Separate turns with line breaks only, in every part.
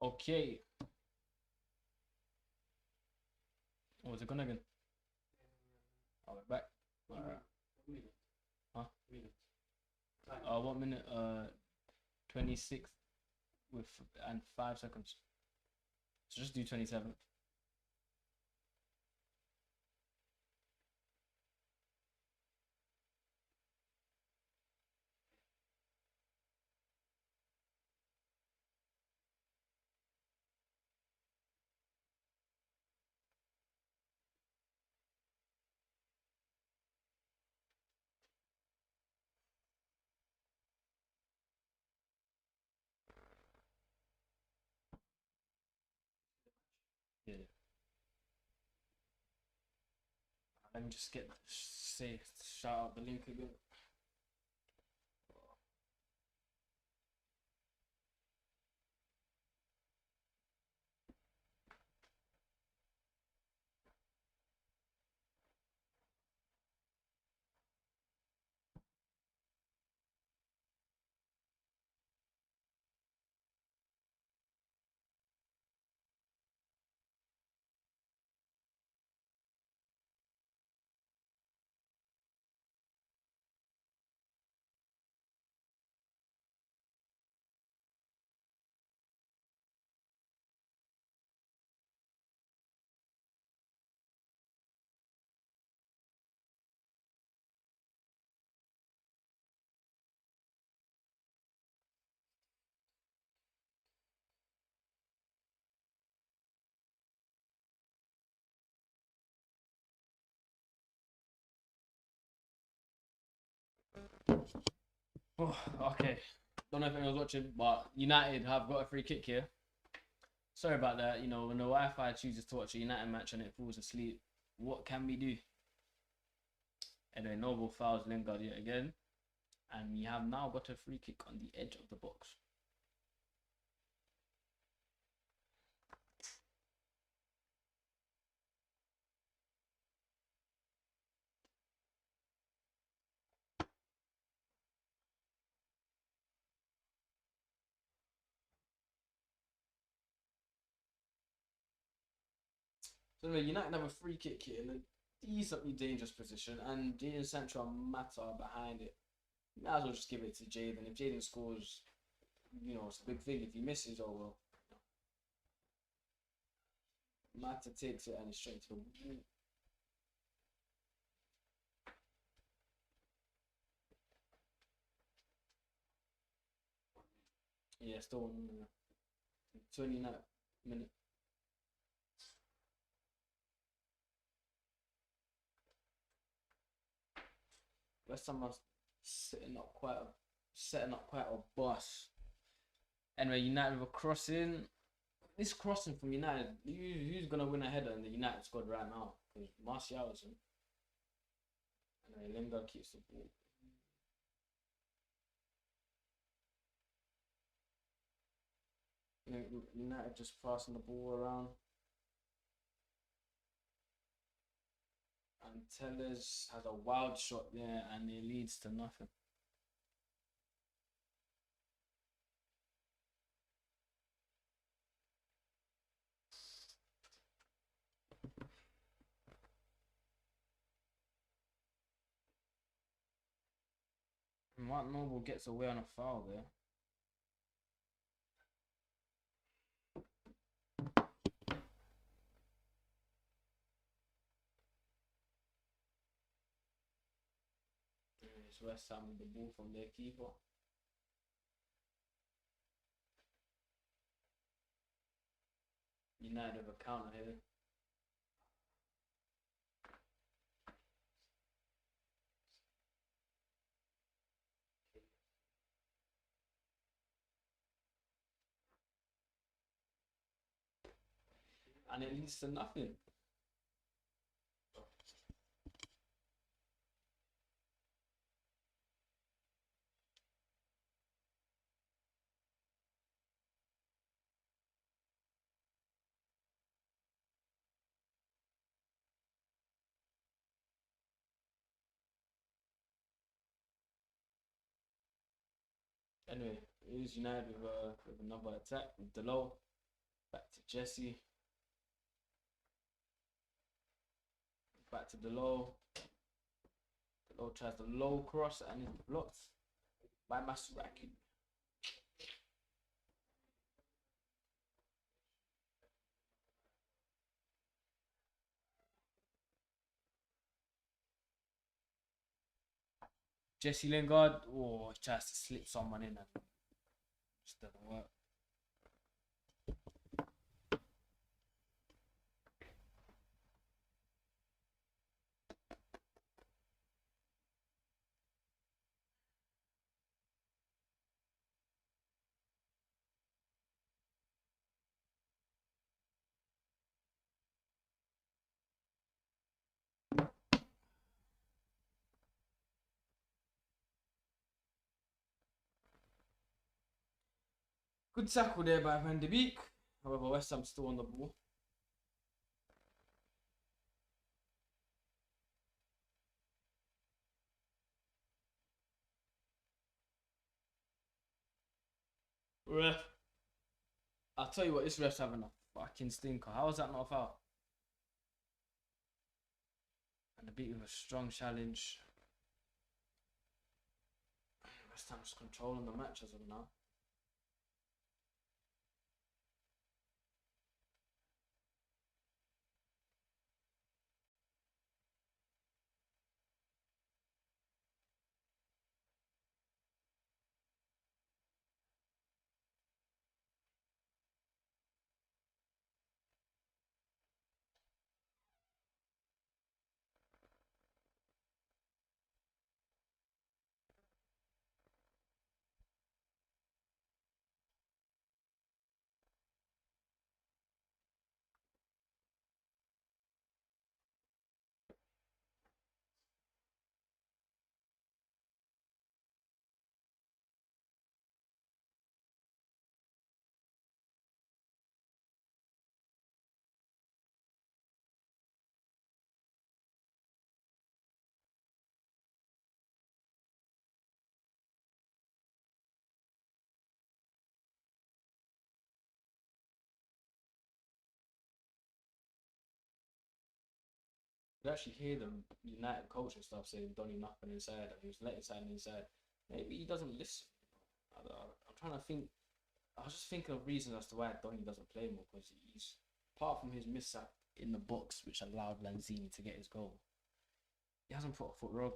Okay. Oh, was it gone again? Oh, we're back. Alright. Huh? What minute? 26 with and 5 seconds. So just do 27. Yeah. Let me just shout out the link again. Oh, okay. Don't know if anyone's watching, but United have got a free kick here. Sorry about that. You know, when the Wi-Fi chooses to watch a United match and it falls asleep, what can we do? Anyway, Noble fouls Lingard yet again, and we have now got a free kick on the edge of the box. So anyway, United have a free kick here in a decently dangerous position, and Jadon Sancho and Mata are behind it. Might as well just give it to Jadon. If Jadon scores, you know, it's a big thing. If he misses, oh well. Mata takes it and it's straight to the wall. Yeah, still 29 minutes. West Ham are setting up quite a boss. Anyway, United with a crossing. This crossing from United, who's gonna win a header in the United squad right now? Because Martial isn't. Anyway, Lingard keeps the ball. United just passing the ball around. And Tellers has a wild shot there and it leads to nothing. Mark Noble gets away on a foul there. It's West Ham with the ball from their keeper. United have a counter here. And it leads to nothing. Anyway, it is United with another attack with Delo. Back to Jesse. Back to the low. The low tries the low cross and is blocked by Masuraki. Jesse Lingard, oh, he tries to slip someone in and just doesn't work. Good tackle there by Van de Beek. However, West Ham still on the ball. Ref. I'll tell you what, this ref's having a fucking stinker. How is that not a foul? And the beat with a strong challenge. West Ham's controlling the match as of now. You actually hear the United coach and stuff saying Donny nothing inside and he was letting something inside. Maybe he doesn't listen. I'm trying to think. I was just thinking of reasons as to why Donny doesn't play more because he's, apart from his mishap in the box, which allowed Lanzini to get his goal, he hasn't put a foot wrong.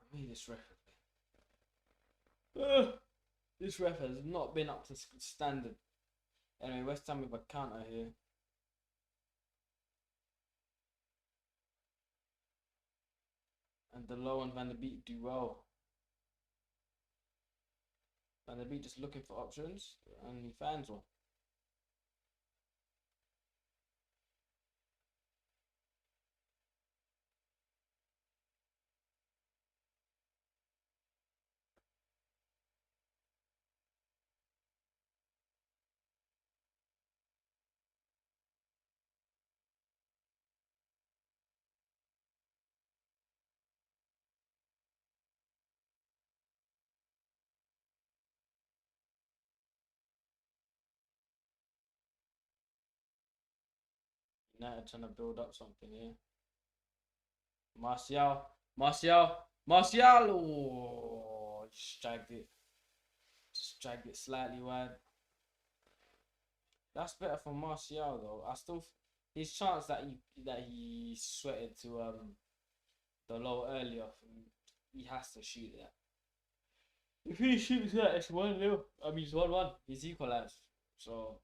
I mean, this ref has not been up to standard. Anyway, West Ham with a counter here. And the low and Van der Beek do well. Van der Beek just looking for options and he finds one. United trying to build up something here. Martial. Oh, just dragged it. Just dragged it slightly wide. That's better for Martial though. I still his chance that he sweated to the low earlier. He has to shoot that. If he shoots that, it's 1-0. I mean, it's 1-1. He's equalised. So.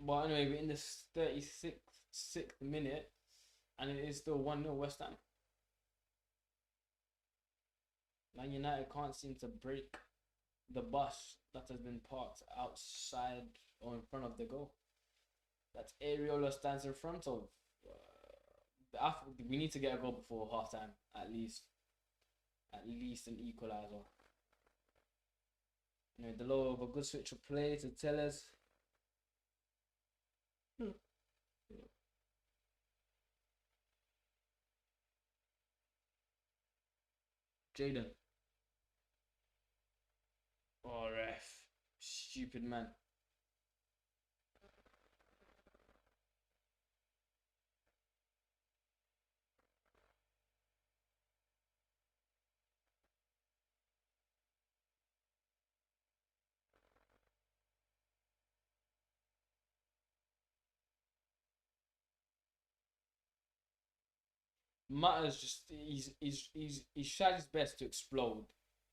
But anyway, we're in the 36th minute, and it is still 1-0 West Ham. Man United can't seem to break the bus that has been parked outside or in front of the goal. That Areola stands in front of. we need to get a goal before half time at least. At least an equaliser. The low of a good switch of play to tell us. Jaden. Oh, ref. Stupid man. Matters just he's tried his best to explode.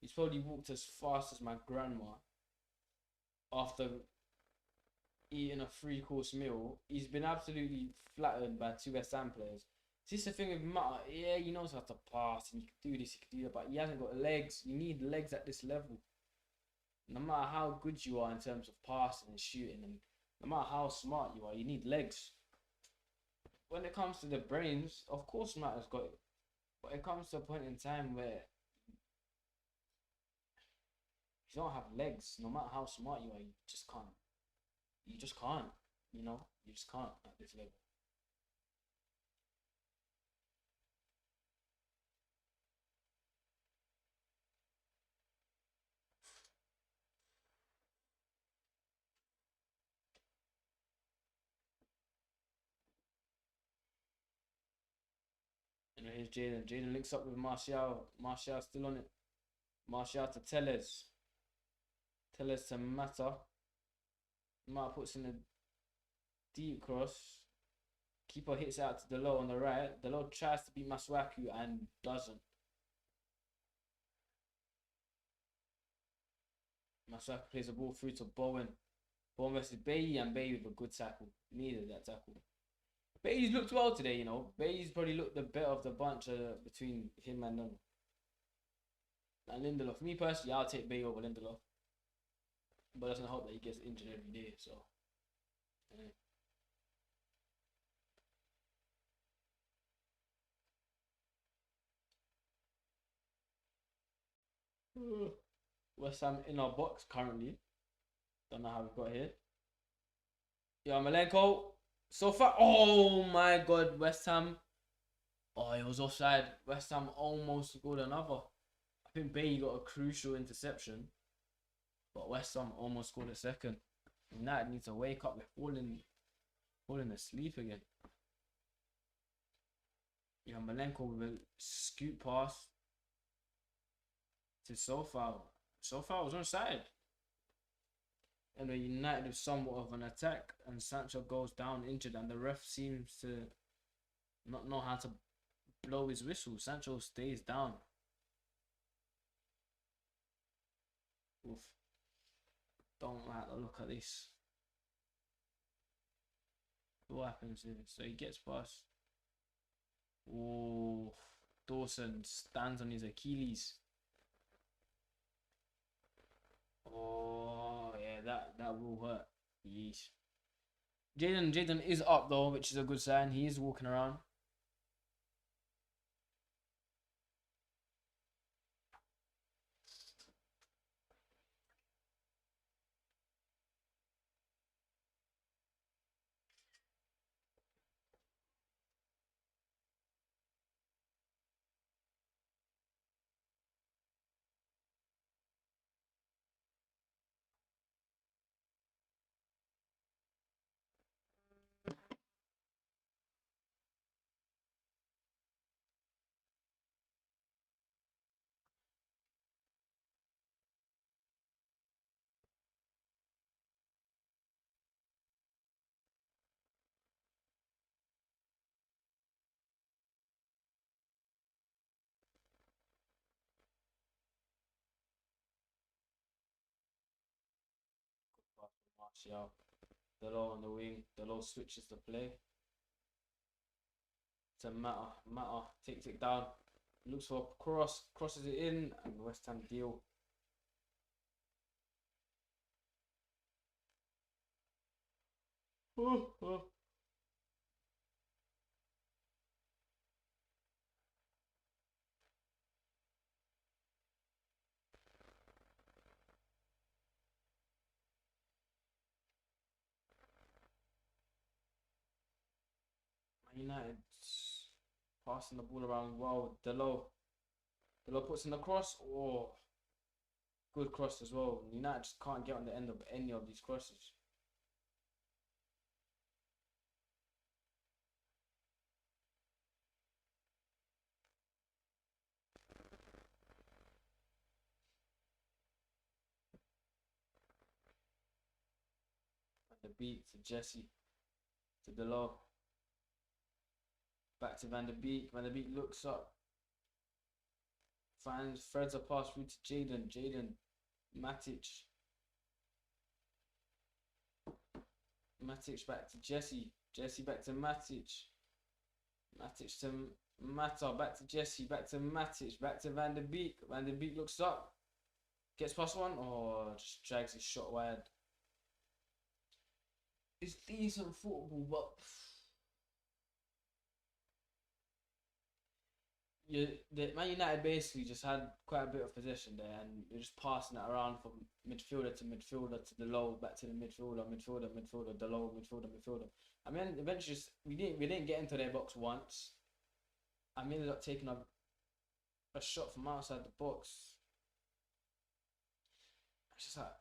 He's probably walked as fast as my grandma after eating a 3-course meal. He's been absolutely flattered by 2 West Ham players. This is the thing with Matter. Yeah, he knows how to pass and he can do this, he can do that, but he hasn't got legs. You need legs at this level. No matter how good you are in terms of passing and shooting, and no matter how smart you are, you need legs. When it comes to the brains, of course Matter's got it. But it comes to a point in time where you don't have legs. No matter how smart you are, you just can't. You just can't. You just can't at this level. Here's Jaden. Jaden links up with Martial. Martial still on it. Martial to Tellez. Tellez to Mata. Mata puts in a deep cross. Keeper hits out to Delo on the right. Delo tries to beat Masuaku and doesn't. Masuaku plays the ball through to Bowen. Bowen versus Bailly, and Bailly with a good tackle. Needed that tackle. Bailly's looked well today, Bailly's probably looked the better of the bunch between him and Lindelof. Me personally, I'll take Bailly over Lindelof. But it doesn't help that he gets injured every day, so. Yeah. West Ham in our box currently. Don't know how we got here. Malenko. So far, oh my god, West Ham. Oh, it was offside. West Ham almost scored another. I think Bailly got a crucial interception, but West Ham almost scored a second. United need to wake up. We're falling asleep again. Malenko with a scoot pass to Sofal. Sofal was on side. And the United with somewhat of an attack, and Sancho goes down injured, and the ref seems to not know how to blow his whistle. Sancho stays down. Oof. Don't like the look at this. What happens here? So he gets past. Oh, Dawson stands on his Achilles. Oh yeah, that will hurt. Yeesh. Jaden is up though, which is a good sign. He is walking around. Martial. Delo on the wing. Delo switches the play. To Mata takes it down. Looks for a cross. Crosses it in. And West Ham deal. United passing the ball around well. Delo puts in the cross. Oh, good cross as well. United just can't get on the end of any of these crosses. The beat to Jesse, to Delo. Back to Van der Beek. Van der Beek looks up. Threads a pass through to Jaden. Matic. Matic back to Jesse. Jesse back to Matic. Matic to Mata. Back to Jesse. Back to Matic. Back to Van der Beek. Van der Beek looks up. Gets past one. Oh, just drags his shot wide. It's decent football, but the Man United basically just had quite a bit of possession there, and they're just passing it around from midfielder to the low, back to the midfielder, the low, midfielder. I mean, eventually we didn't get into their box once. I ended up taking a shot from outside the box. It's just like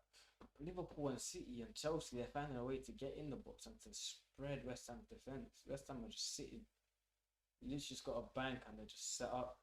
Liverpool and City and Chelsea, they're finding a way to get in the box and to spread West Ham's defence. West Ham are just sitting. You literally just got a bank and they're just set up.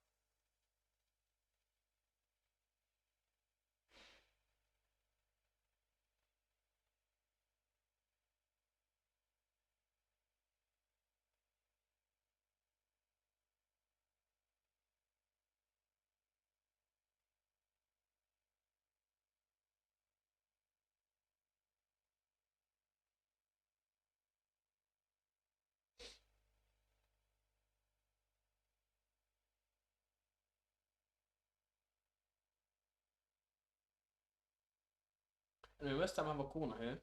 Anyway, West Ham have a corner here.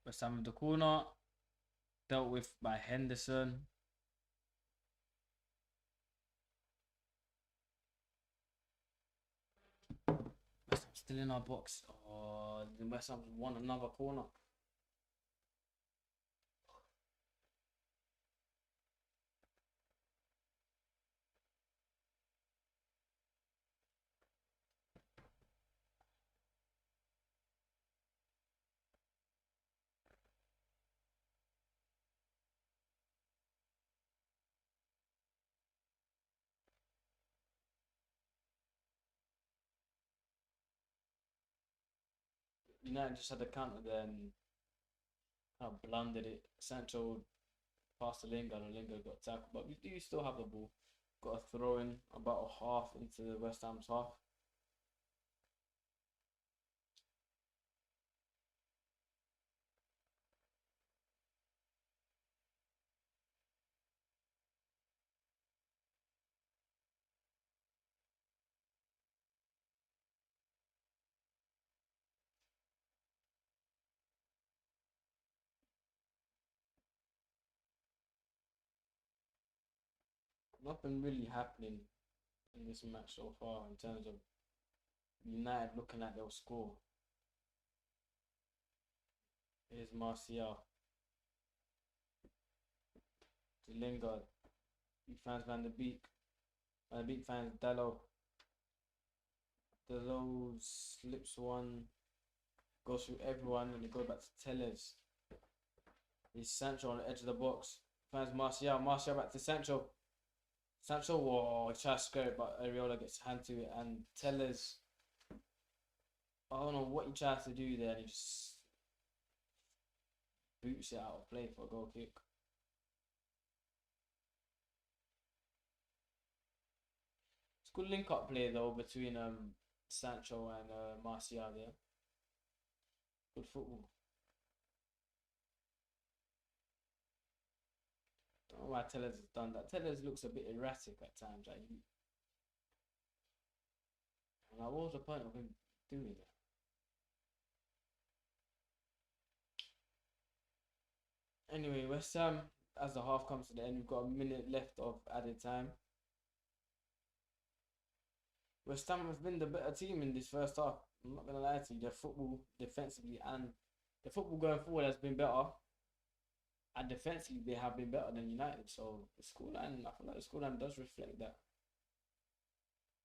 West Ham with the corner. Dealt with by Henderson. West Ham still in our box. Oh, West Ham won another corner. United just had a counter there and kind of blundered it. Sancho passed to Lingard and Lingard got tackled, but we do still have the ball. Got a throw in about a half into the West Ham's half. Nothing really happening in this match so far in terms of United looking at their score. Here's Martial. To Lingard. He finds Van der Beek. Van der Beek finds Dalot. Dalot slips one. Goes through everyone and it goes back to Tellez. He's Sancho on the edge of the box. Finds Martial. Martial back to Sancho. Sancho, whoa, he tries to square it, but Areola gets a hand to it, and Tellez, I don't know what he tries to do there, and he just boots it out of play for a goal kick. It's good link up play though between Sancho and Martial there. Good football. Don't know why Tellez has done that. Tellez looks a bit erratic at times. Like what was the point of him doing that? Anyway, West Ham, as the half comes to the end, we've got a minute left of added time. West Ham have been the better team in this first half. I'm not gonna lie to you. The football defensively and the football going forward has been better, and defensively they have been better than United. So the scoreline, I feel like the scoreline does reflect that.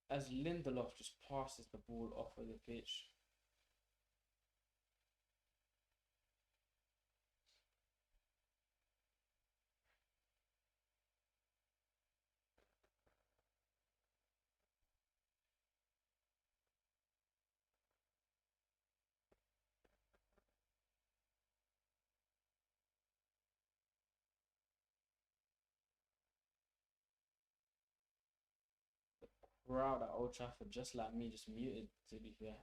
As Lindelof just passes the ball off of the pitch. Crowd at Old Trafford, just like me, just muted. To be fair,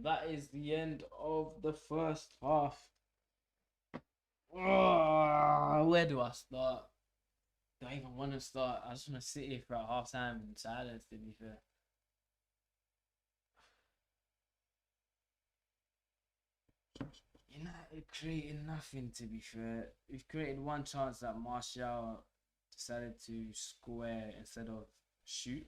that is the end of the first half. Oh, where do I start? Do I even want to start? I just want to sit here for a half time in silence. To be fair, United created nothing. To be fair, we've created one chance that Martial decided to square instead of shoot.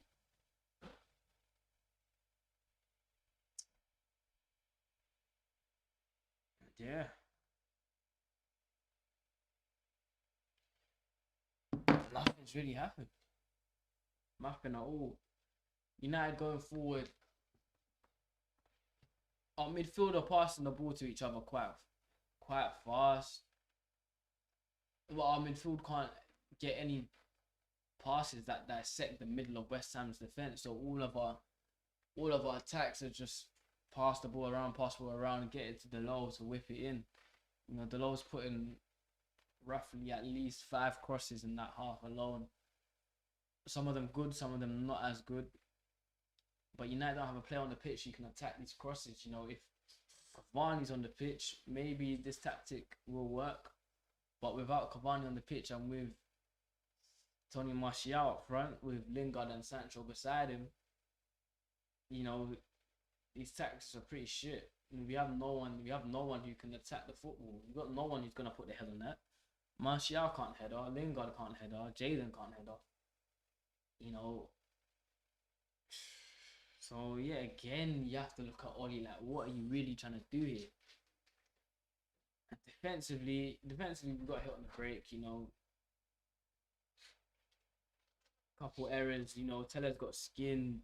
Yeah, nothing's really happened. Nothing at all. United going forward. Our midfield are passing the ball to each other quite fast. But our midfield can't get any passes that dissect the middle of West Ham's defense. So all of our attacks are just pass the ball around, and get it to Delors to whip it in. You know, Delors putting roughly at least 5 crosses in that half alone. Some of them good, some of them not as good. But United don't have a player on the pitch who can attack these crosses. You know, if Cavani's on the pitch, maybe this tactic will work. But without Cavani on the pitch and with Tony Martial up front, with Lingard and Sancho beside him, you know, these tactics are pretty shit. I mean, we have no one who can attack the football. We've got no one who's gonna put the head on that. Martial can't header, Lingard can't header, Jaden can't header. You know, so yeah, again, you have to look at Oli like, what are you really trying to do here? And defensively, we got hit on the break. You know, couple errors. You know, Teller's got skinned.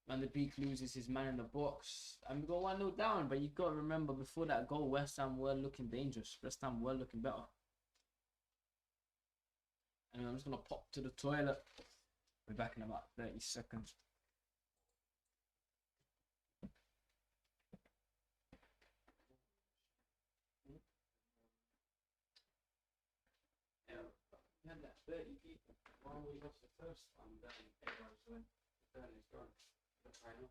Van de Beek loses his man in the box, and we got 1-0 down. But you got to remember, before that goal, West Ham were looking dangerous. West Ham were looking better. And I'm just gonna pop to the toilet. Be back in about 30 seconds. Yeah, we had that 30 people. While we lost the first one, then everyone's went. Then it's gone. That's right.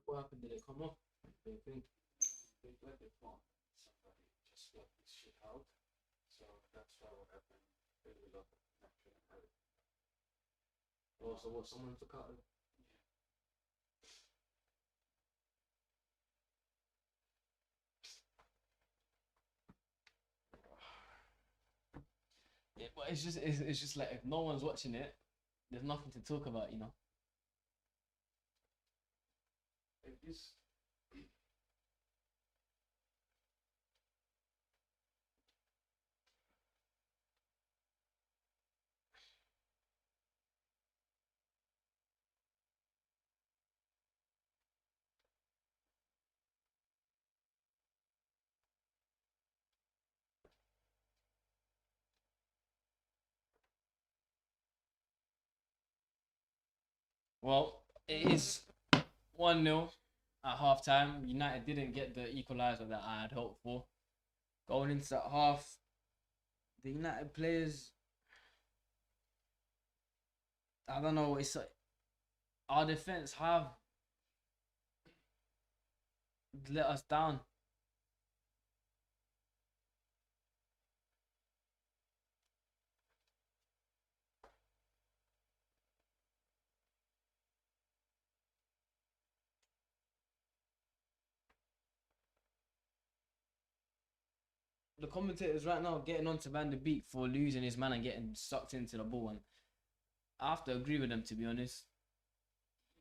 What happened? Did it come off?
They think like they found somebody just swapped this shit out. So that's why what happened. They will not actually have it.
Oh, so what? Someone took out. Yeah, but it's just like if no one's watching it, there's nothing to talk about, you know.
Like this.
Well, it is 1-0 at half time. United didn't get the equaliser that I had hoped for. Going into that half, the United players, I don't know, it's like our defence have let us down. The commentators right now getting on to Van de Beek for losing his man and getting sucked into the ball, and I have to agree with them, to be honest.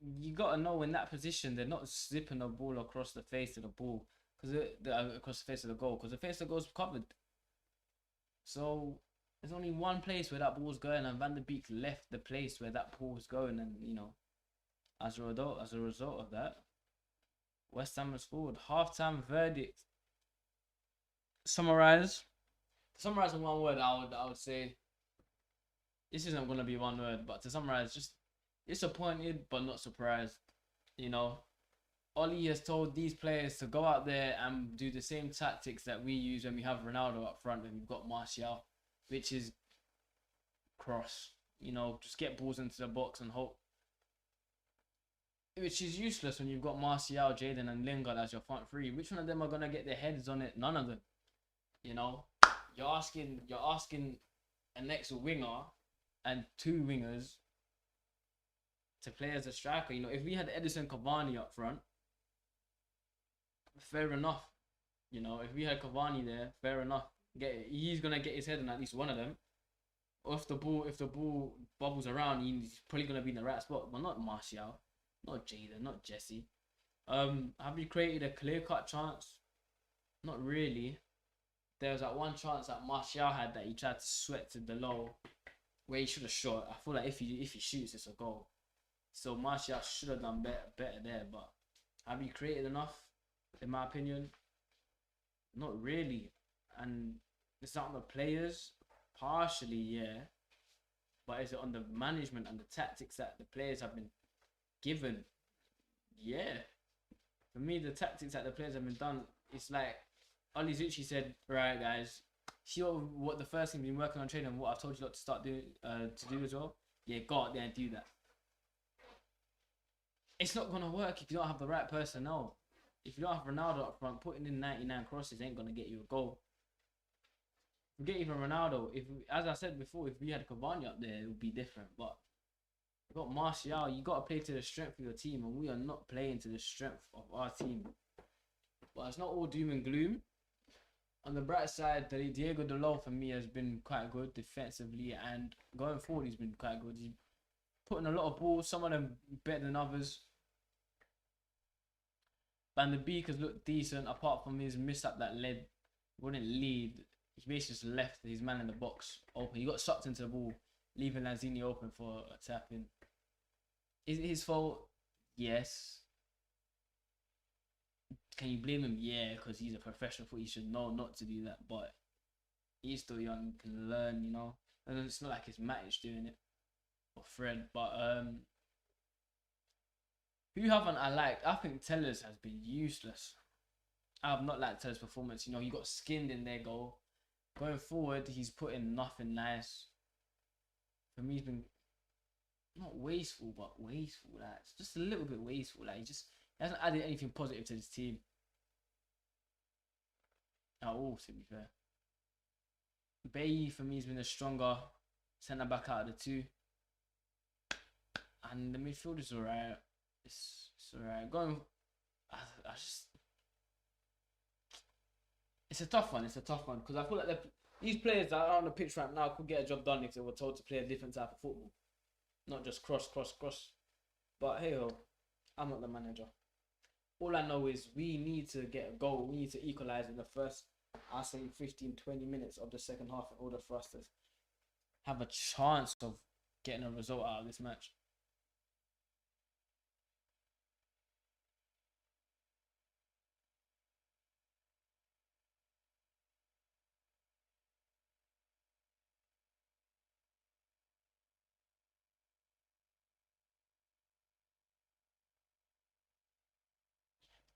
You gotta know in that position they're not zipping the ball across the face of the ball because across the face of the goal, because the face of the goal's covered. So there's only one place where that ball's going, and Van de Beek left the place where that ball was going, and as a result of that, West Ham has scored. Halftime verdict. Summarize in one word, I would say this isn't gonna be one word, but to summarize, just disappointed but not surprised. Oli has told these players to go out there and do the same tactics that we use when we have Ronaldo up front and we've got Martial, which is cross. Just get balls into the box and hope. Which is useless when you've got Martial, Jaden, and Lingard as your front three. Which one of them are gonna get their heads on it? None of them. You're asking an ex winger and two wingers to play as a striker. If we had Edison Cavani up front, fair enough. If we had Cavani there, fair enough. He's gonna get his head on at least one of them. Or if the ball bubbles around, he's probably gonna be in the right spot. But not Martial, not Jaden, not Jesse. Have we created a clear-cut chance? Not really. There was that one chance that Martial had that he tried to sweat to the low, where he should have shot. I feel like if he shoots, it's a goal. So Martial should have done better there. But have we created enough? In my opinion, not really. And it's not on the players. Partially, yeah. But is it on the management and the tactics that the players have been given? Yeah. For me, the tactics that the players have been done, it's like Oli Zucci said, right, guys, see what the first thing we've been working on training, what I've told you lot to start doing, to do as well. Yeah, go out there and do that. It's not gonna work if you don't have the right personnel. If you don't have Ronaldo up front, putting in 99 crosses ain't gonna get you a goal. Forget even Ronaldo. As I said before, if we had Cavani up there, it would be different. But you got Martial, you got to play to the strength of your team, and we are not playing to the strength of our team. But it's not all doom and gloom. On the bright side, Diego Dalot for me has been quite good defensively, and going forward he's been quite good. He's putting a lot of balls, some of them better than others. Van de Beek has looked decent, apart from his mishap that wouldn't lead. He basically just left his man in the box open. He got sucked into the ball, leaving Lanzini open for a tap in. Is it his fault? Yes. Can you blame him? Yeah, because he's a professional footballer. He should know not to do that. But he's still young, can learn, And it's not like it's Matic doing it or Fred. But who haven't I liked? I think Tellers has been useless. I have not liked Tellers' performance. He got skinned in their goal. Going forward, he's put in nothing nice. For me, he's been not wasteful, but wasteful. Like, it's just a little bit wasteful. Like, He hasn't added anything positive to this team at all, to be fair. Bailly for me has been a stronger centre back out of the two, and the midfield is alright. It's alright. I just, it's a tough one. It's a tough one because I feel like these players that are on the pitch right now could get a job done if they were told to play a different type of football, not just cross. But hey ho, I'm not the manager. All I know is we need to get a goal. We need to equalise in the first, I'll say 15-20 minutes of the second half in order for us to have a chance of getting a result out of this match.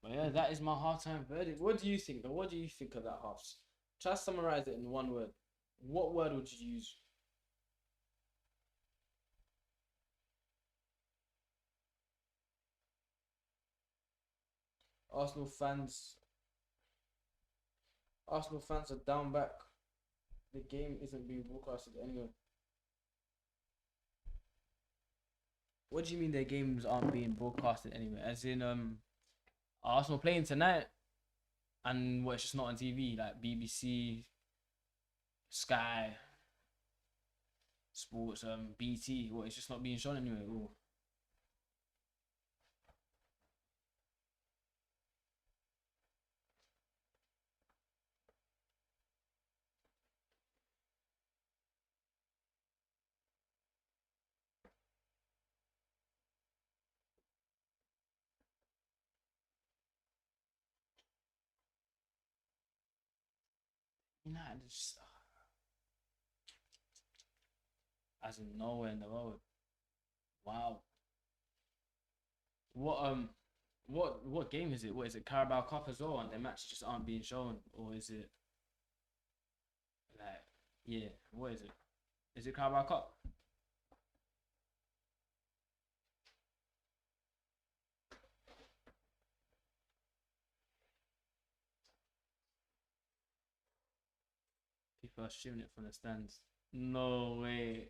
But yeah, that is my halftime verdict. What do you think though? What do you think of that half? Try to summarize it in one word. What word would you use? Arsenal fans Arsenal fans are down back. The game isn't being broadcasted anyway. What do you mean their games aren't being broadcasted anyway? As in Arsenal playing tonight and what, it's just not on TV, like BBC, Sky Sports, BT, what, it's just not being shown anyway. Ooh. United just as in nowhere in the world. Wow. What game is it? What is it? Carabao Cup as well, and their matches just aren't being shown, or is it like, yeah? What is it? Is it Carabao Cup? People are streaming it from the stands. No way.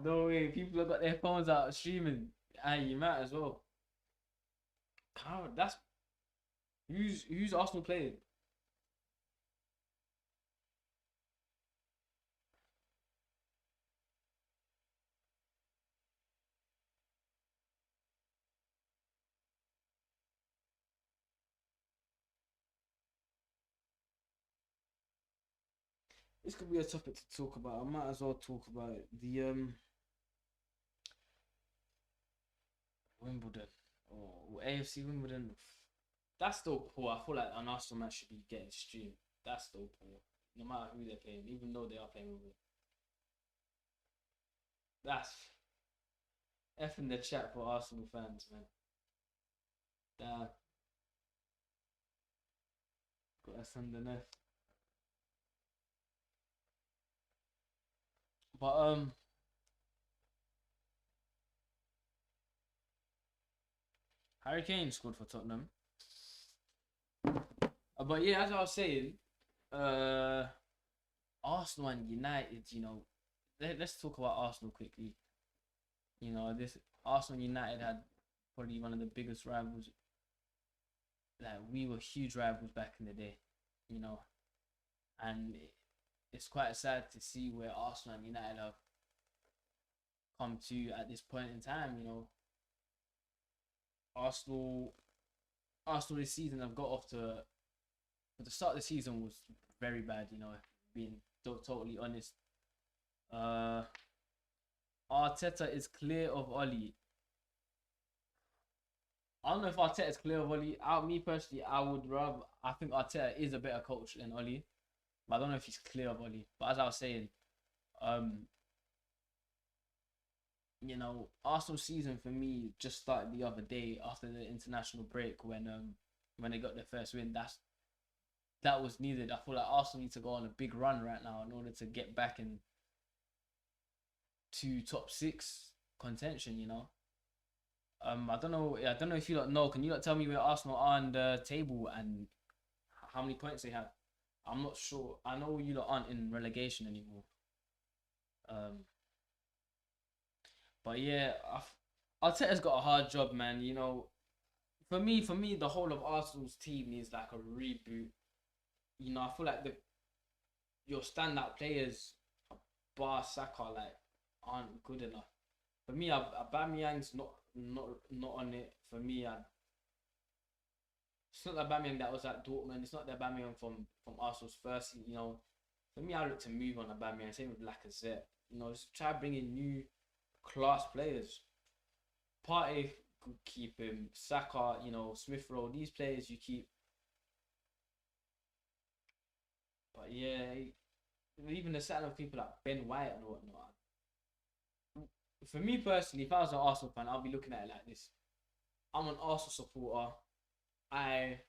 No way. People have got their phones out streaming. You might as well. How? That's who's Arsenal playing? This could be a topic to talk about. I might as well talk about it. The Wimbledon or AFC Wimbledon. That's still poor. I feel like an Arsenal match should be getting streamed. That's still poor. No matter who they're playing, even though they are playing Wimbledon. That's F in the chat for Arsenal fans, man. Got us on the NAFFE. But Harry Kane scored for Tottenham. But yeah, as I was saying, Arsenal and United, you know, let's talk about Arsenal quickly. You know, this Arsenal and United had probably one of the biggest rivals. Like, we were huge rivals back in the day, you know, and it's quite sad to see where Arsenal and United have come to at this point in time. You know, Arsenal this season have got off to, but the start of the season was very bad. You know, being totally honest. Arteta is clear of Oli. I don't know if Arteta is clear of Oli. Me personally, I think Arteta is a better coach than Oli, but I don't know if he's clear of Oli. But as I was saying, you know, Arsenal season for me just started the other day after the international break when they got their first win. That was needed. I feel like Arsenal need to go on a big run right now in order to get back in to top 6. contention. You know. I don't know. I don't know if you lot know. Can you lot tell me where Arsenal are on the table and how many points they have? I'm not sure. I know you lot aren't in relegation anymore. Um, but yeah, Arteta's got a hard job, man. You know, for me, the whole of Arsenal's team needs like a reboot. You know, I feel like your standout players, bar Saka, like aren't good enough. For me, Aubameyang's not on it. For me, it's not the Aubameyang that was at Dortmund. It's not the Aubameyang from Arsenal's first. You know, for me, I look to move on Aubameyang. Same with Lacazette. You know, just try bringing new class players. Partey could keep him. Saka, you know, Smith Rowe. These players you keep. But yeah, even the set of people like Ben White and whatnot. For me personally, if I was an Arsenal fan, I'll be looking at it like this. I'm an Arsenal supporter. I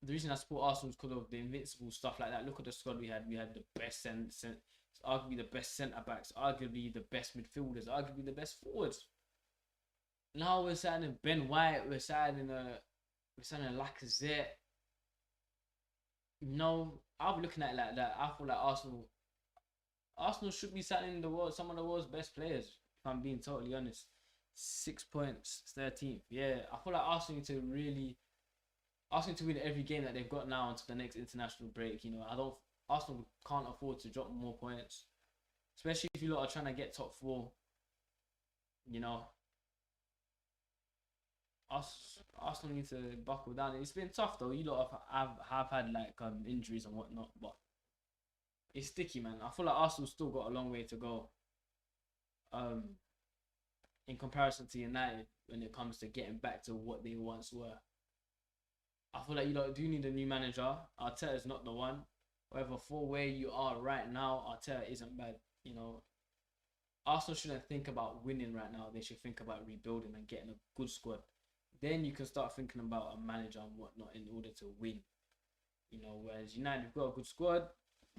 The reason I support Arsenal is because of the invincible stuff like that. Look at the squad we had. We had the best arguably the best centre backs, arguably the best midfielders, arguably the best forwards. Now we're signing Ben White. We're signing Lacazette. No, I'll be looking at it like that. I feel like Arsenal should be signing some of the world's best players. If I'm being totally honest, 6 points, 13th. Yeah, I feel like Arsenal need to really. Arsenal to win every game that they've got now until the next international break. You know, Arsenal can't afford to drop more points, especially if you lot are trying to get top 4. You know, Arsenal need to buckle down. It's been tough though. You lot have had like injuries and whatnot, but it's sticky, man. I feel like Arsenal still got a long way to go. In comparison to United, when it comes to getting back to what they once were. I feel like you lot do need a new manager. Arteta's not the one. However, for where you are right now, Arteta isn't bad. You know, Arsenal shouldn't think about winning right now. They should think about rebuilding and getting a good squad. Then you can start thinking about a manager and whatnot in order to win. You know, whereas United have got a good squad,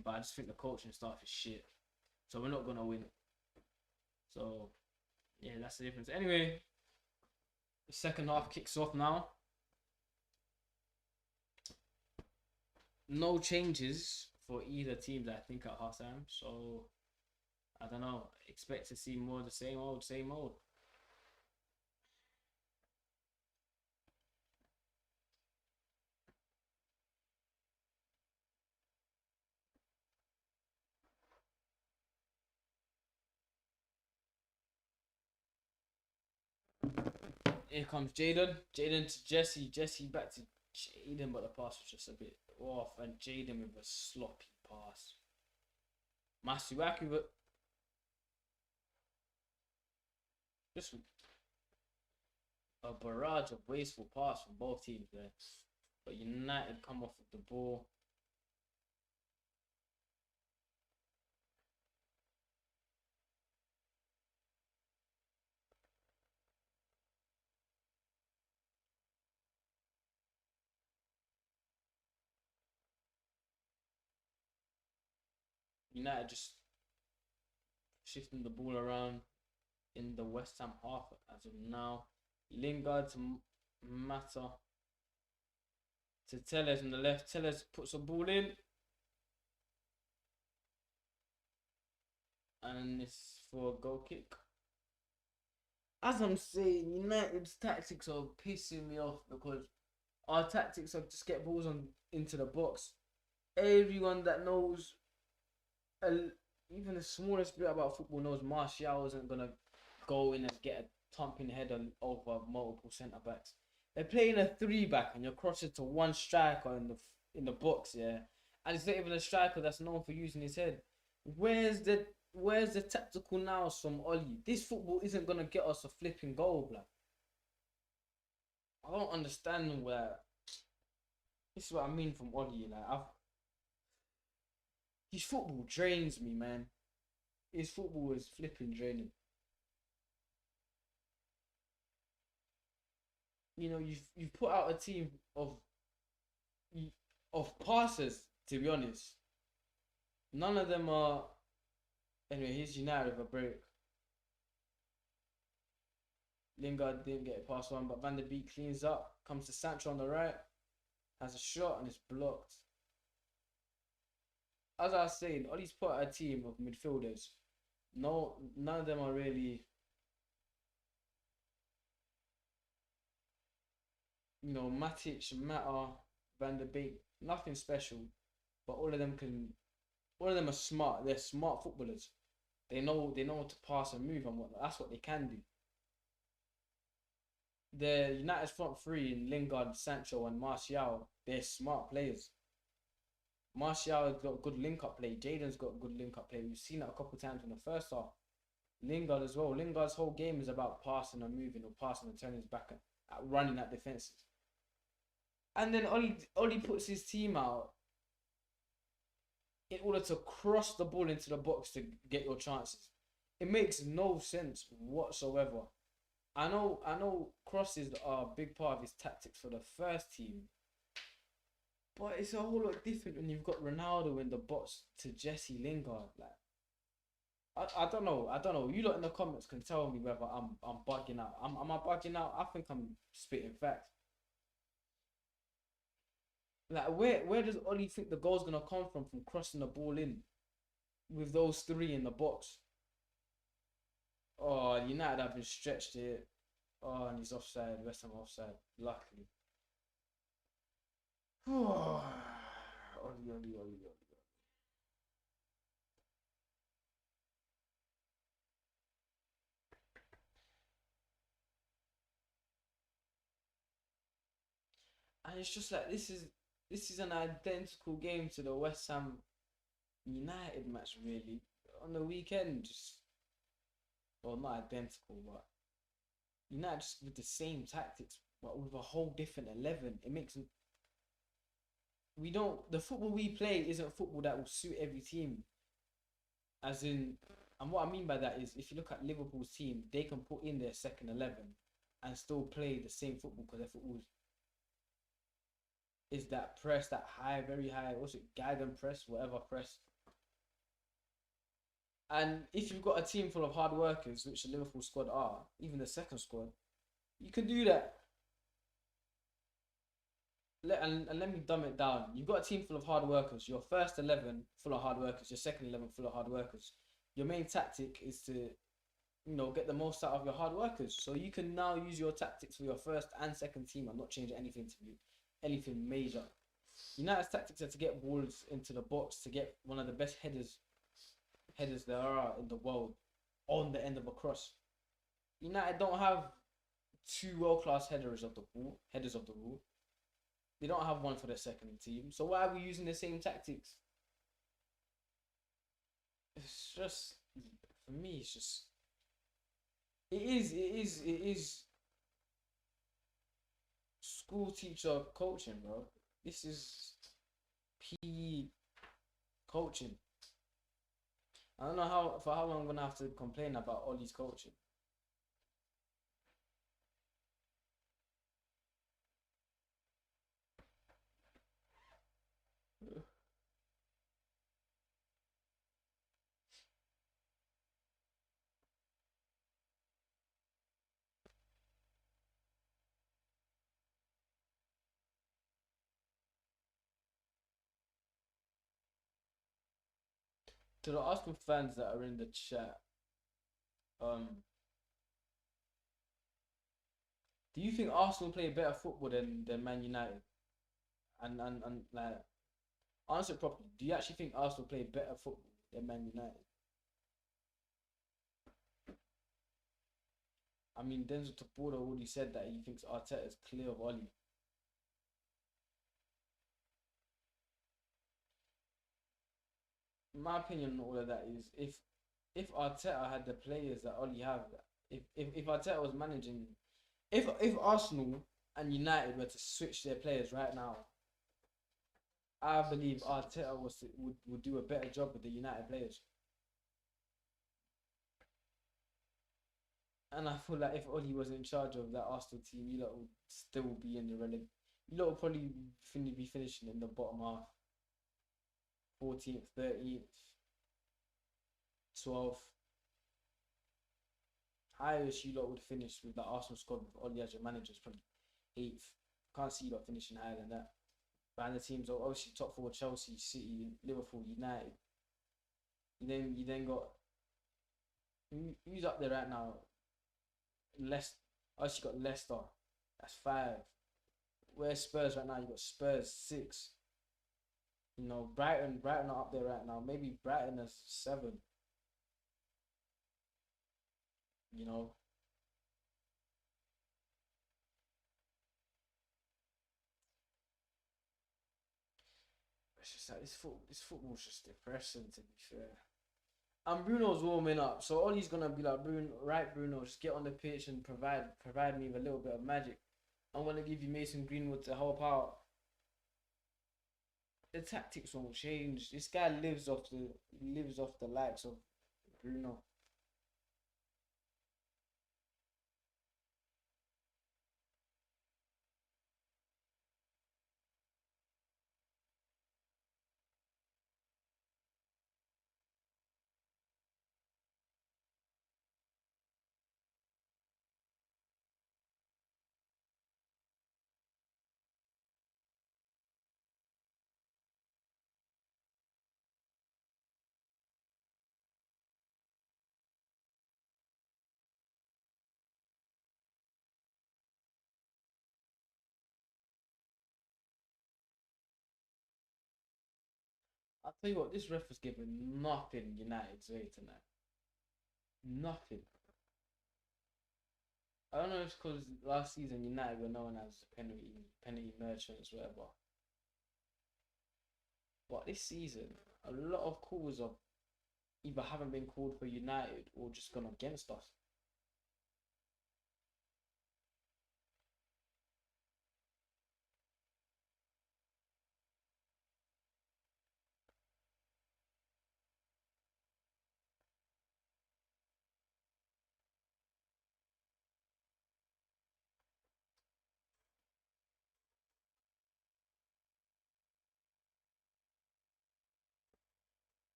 but I just think the coaching staff is shit. So we're not gonna win. So yeah, that's the difference. Anyway, the second half kicks off now. No changes for either teams, I think, at halftime. So I don't know. Expect to see more of the same old, same old. Here comes Jaden. Jaden to Jesse. Jesse back to Jaden, but the pass was just a bit off. And Jaden with a sloppy pass. Masuaku with just a barrage of wasteful pass from both teams there. But United come off with the ball. United just shifting the ball around in the West Ham half as of now. Lingard to Mata to Tellez on the left. Tellez puts a ball in. And it's for a goal kick. As I'm saying, United's tactics are pissing me off because our tactics are just get balls into the box. Everyone that knows even the smallest bit about football knows Martial isn't gonna go in and get a thumping header over multiple centre backs. They're playing a 3-back and you're crossing to one striker in the box, yeah. And it's not even a striker that's known for using his head. Where's the tactical nous from Oli? This football isn't gonna get us a flipping goal, blood. I don't understand where. This is what I mean from Oli. Like his football drains me, man. His football is flipping draining. You know, you've put out a team of passers. To be honest, none of them are. Anyway, here's United with a break. Lingard didn't get it past one, but Van der Beek cleans up. Comes to Sancho on the right, has a shot and it's blocked. As I was saying, Ollie's put out a team of midfielders. No, none of them are really, Matic, Mata, Van der Beek, nothing special, but all of them are smart. They're smart footballers. They know to pass and move and whatnot. That's what they can do. The United's front three in Lingard, Sancho, and Martial, they're smart players. Martial's got good link-up play. Jaden's got good link-up play. We've seen that a couple times in the first half. Lingard as well. Lingard's whole game is about passing and moving, or passing and turning his back at running at defenses. And then Ollie puts his team out in order to cross the ball into the box to get your chances. It makes no sense whatsoever. I know crosses are a big part of his tactics for the first team, but it's a whole lot different when you've got Ronaldo in the box to Jesse Lingard. Like, I don't know. You lot in the comments can tell me whether I'm bugging out. Am I bugging out? I think I'm spitting facts. Like, where does Ollie think the goal's gonna come from crossing the ball in with those three in the box? Oh, United have been stretched here. Oh, and he's offside. West Ham offside. Luckily. Ollie. And it's just like this is an identical game to the West Ham United match, really. On the weekend, well, not identical, but United just with the same tactics, but with a whole different 11. It makes the football we play isn't football that will suit every team. As in, and what I mean by that is, if you look at Liverpool's team, they can put in their second 11 and still play the same football because their football is that press, that high, very high, what's it, Gagan press, whatever press. And if you've got a team full of hard workers, which the Liverpool squad are, even the second squad, you can do that. And let me dumb it down. You've got a team full of hard workers. Your first 11 full of hard workers. Your second 11 full of hard workers. Your main tactic is to, get the most out of your hard workers. So you can now use your tactics for your first and second team and not change anything major. United's tactics are to get balls into the box, to get one of the best headers there are in the world on the end of a cross. United don't have two world-class headers of the ball. They don't have one for their second team. So why are we using the same tactics? It's just, for me, it's just, it is school teacher coaching, bro. This is PE coaching. I don't know for how long I'm gonna have to complain about Ollie's coaching. To the Arsenal fans that are in the chat, do you think Arsenal play better football than Man United? And like, answer it properly. Do you actually think Arsenal play better football than Man United? I mean, Denzel Taporda already said that he thinks Arteta is clear of Ollie. My opinion on all of that is, if Arteta had the players that Ollie have, if Arteta was managing, if Arsenal and United were to switch their players right now, I believe Arteta would do a better job with the United players. And I feel like if Ollie was in charge of that Arsenal team, you lot would still be in the relegation. You lot would probably be finishing in the bottom half. 14th, 13th, 12th. highest you lot would finish with that Arsenal squad with Oli as your manager is probably 8th. Can't see you lot finishing higher than that. Behind the teams, obviously top four: Chelsea, City, Liverpool, United. You then got who's up there right now? Leicester. Obviously, you got Leicester. That's 5. Where's Spurs right now? You got Spurs 6. You know, Brighton are up there right now. Maybe Brighton is 7. You know, it's just like this football's just depressing, to be fair. And Bruno's warming up, so Ollie's gonna be like, Bruno, right, Bruno, just get on the pitch and provide me with a little bit of magic. I'm gonna give you Mason Greenwood to help out. The tactics won't change. This guy lives off the likes of Bruno. I'll tell you what, this ref was giving nothing United's way tonight. Nothing. I don't know if it's because last season United were known as penalty merchants, whatever. But this season, a lot of calls have either haven't been called for United or just gone against us.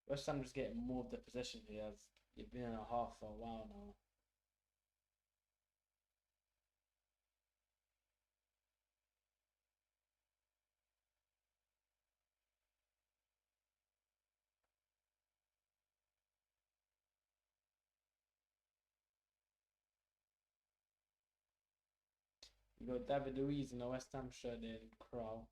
West Ham just getting more of the possession here as you've been in a half for a while now. You got David Luiz in a West Ham shirt there in Crow.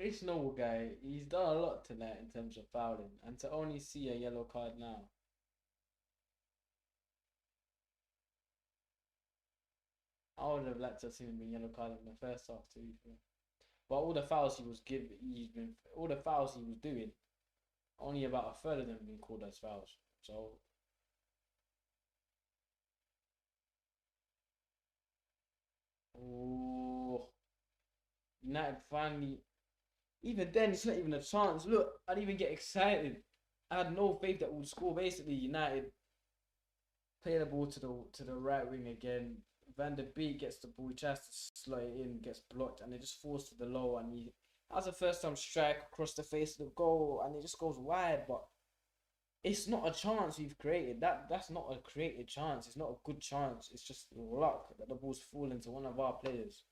This Noble guy, he's done a lot tonight in terms of fouling, and to only see a yellow card now. I would have liked to have seen him being yellow card in the first half too. But all the fouls all the fouls he was doing, only about a third of them have been called as fouls. So oh, United finally. Even then, it's not even a chance. Look, I didn't even get excited. I had no faith that we would score. Basically, United play the ball to the right wing again. Van der Beek gets the ball, he tries to slot it in, gets blocked, and it just falls to the low. And he has a first time strike across the face of the goal, and it just goes wide. But it's not a chance we've created. That's not a created chance. It's not a good chance. It's just luck that the ball's falling to one of our players.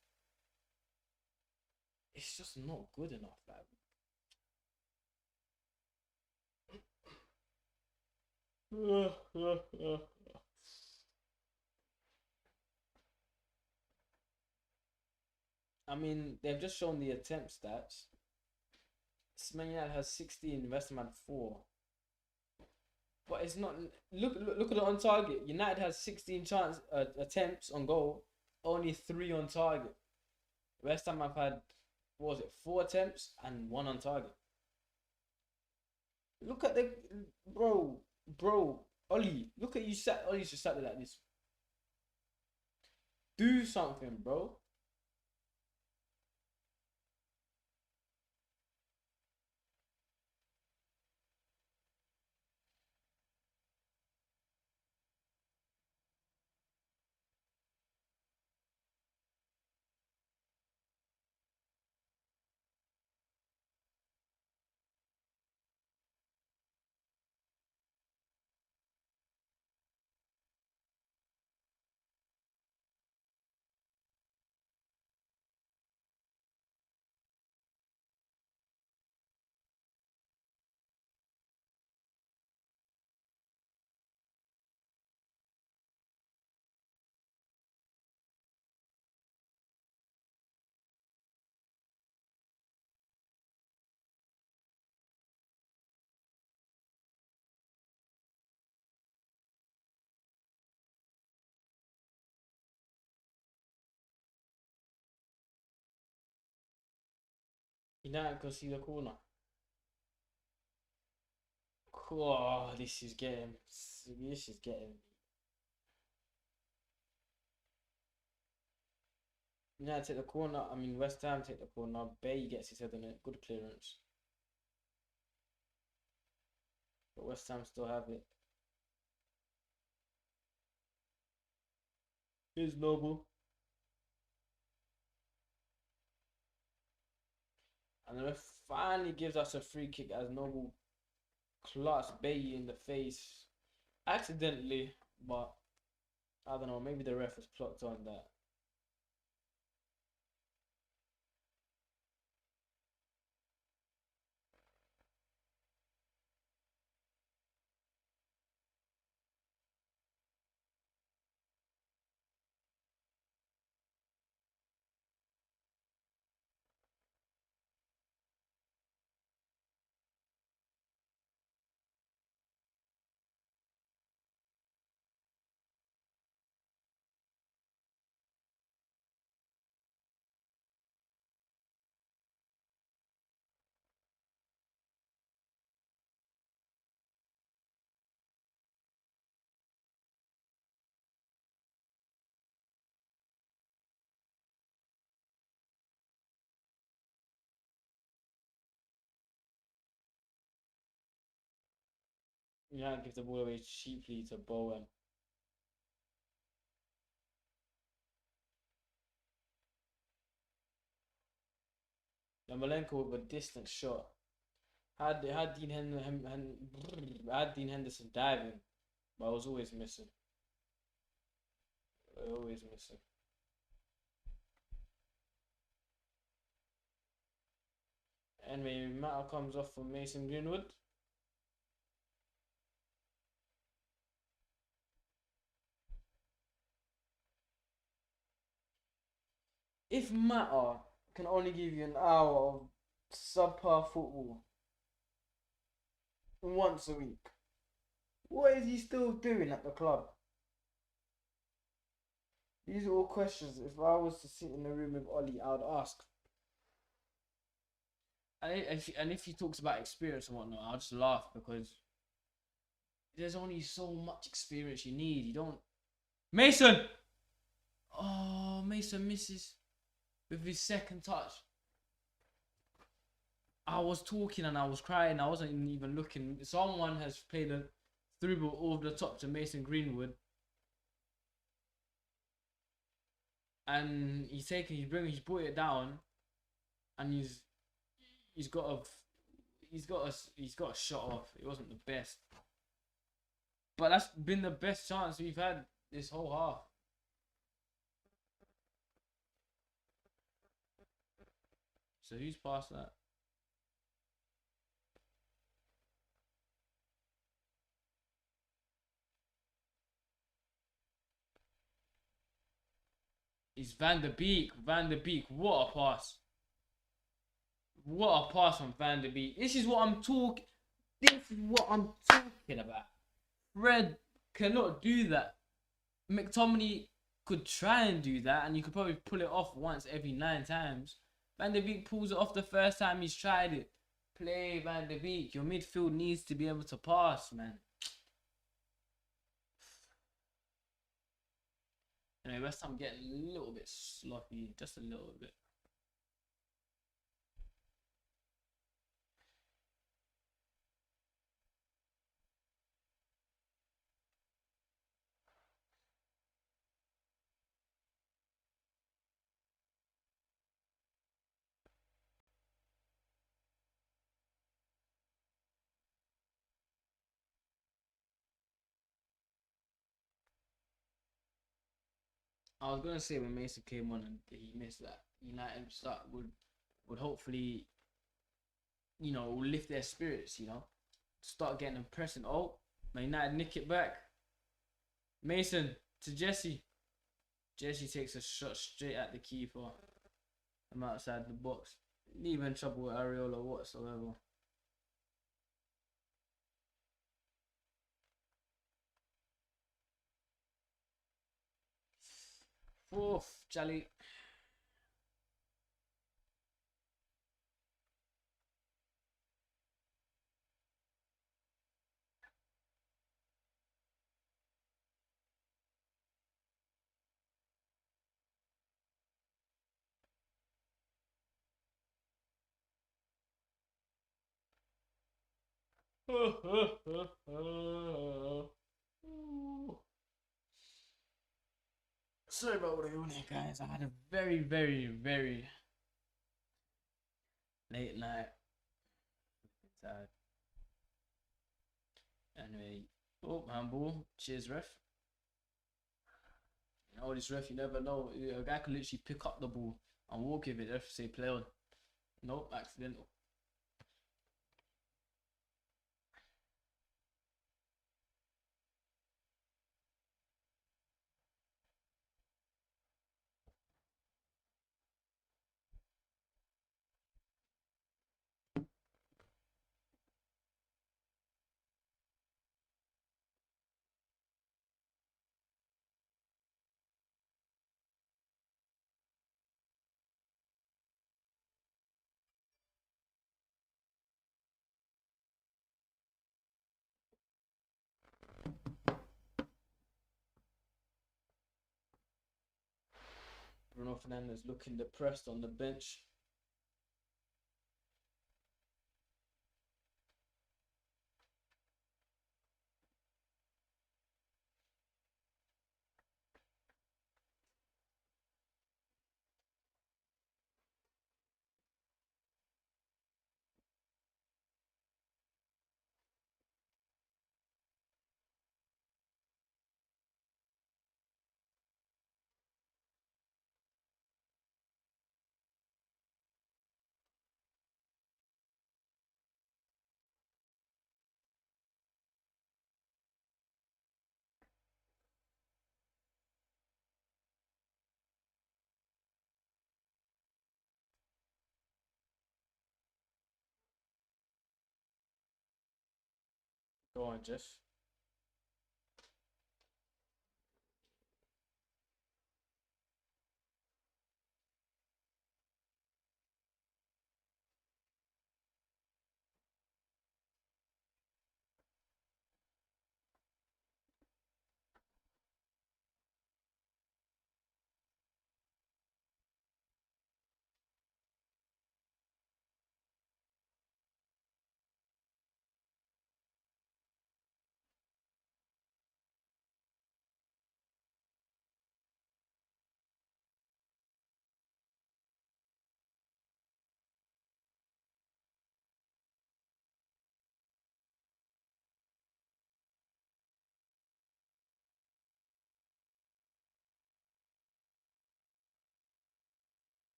It's just not good enough, like. I mean, they've just shown the attempt stats. Man United has 16, West Ham had 4. But it's not. Look at it on target. United has 16 attempts on goal, only 3 on target. West Ham have had, what was it, 4 attempts and 1 on target. Look at the bro. Ollie, look at you. Ollie's just sat there like this. Do something, bro. United can see the corner. Oh, this is getting. United take the corner. I mean, West Ham take the corner. Bay gets his head on it. Good clearance. But West Ham still have it. Here's Noble. And the ref finally gives us a free kick as Noble clots Bay in the face. Accidentally, but I don't know. Maybe the ref has clocked on that. United gives the ball away cheaply to Bowen. Yamalenko with a distant shot. Had Dean Henderson diving, but I was always missing. Always missing. Anyway, Matter comes off for Mason Greenwood. If Matter can only give you an hour of subpar football once a week, what is he still doing at the club? These are all questions. If I was to sit in the room with Ollie, I would ask. And if he talks about experience and whatnot, I'll just laugh because there's only so much experience you need. You don't. Mason! Oh, Mason misses with his second touch. I was talking and I was crying. I wasn't even looking. Someone has played a through ball over the top to Mason Greenwood. And he's brought it down, and he's got a shot off. It wasn't the best, but that's been the best chance we've had this whole half. So who's past that? It's Van der Beek. Van der Beek. What a pass. What a pass from Van der Beek. This is what I'm talking. This is what I'm talking about. Fred cannot do that. McTominay could try and do that, and you could probably pull it off once every 9 times. Van der Beek pulls it off the first time he's tried it. Play Van der Beek. Your midfield needs to be able to pass, man. Anyway, West Ham getting a little bit sloppy, just a little bit. I was gonna say when Mason came on and he missed that, United start would hopefully, lift their spirits, start getting them pressing. Oh, Man United nick it back. Mason to Jesse. Jesse takes a shot straight at the keeper. I'm outside the box. Even trouble with Areola whatsoever. Fourth, Jolly. Sorry about what I doing here, guys. I had a very, very, very late night. Tired. Anyway, handball. Cheers, ref. This ref, you never know. A guy can literally pick up the ball and walk with it. Ref say play on. Nope, accidental. Bruno Fernandes looking depressed on the bench. Go on, Jeff.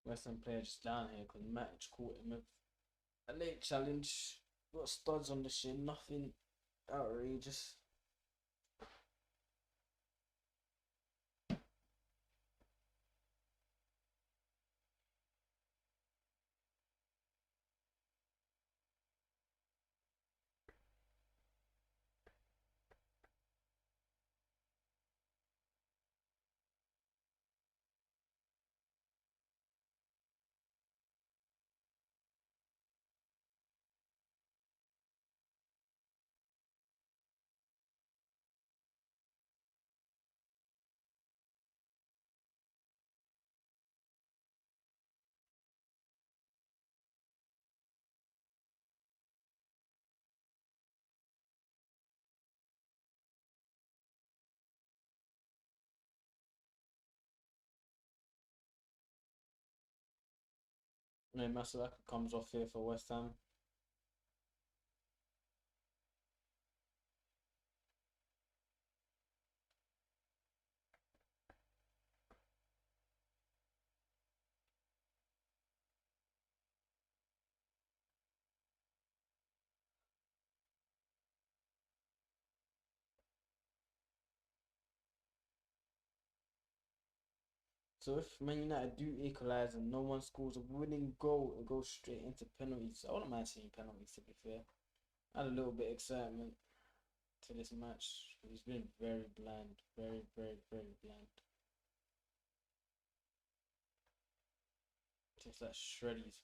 West Ham player just down here because Matic caught him with a late challenge. Got studs on the shin, nothing outrageous. No, Masaka comes off here for West Ham. So if Man United do equalise and no one scores a winning goal, it goes straight into penalties. I wouldn't mind seeing penalties, to be fair. I had a little bit of excitement to this match. He's been very bland. Very, very, very bland. Just like shreddies.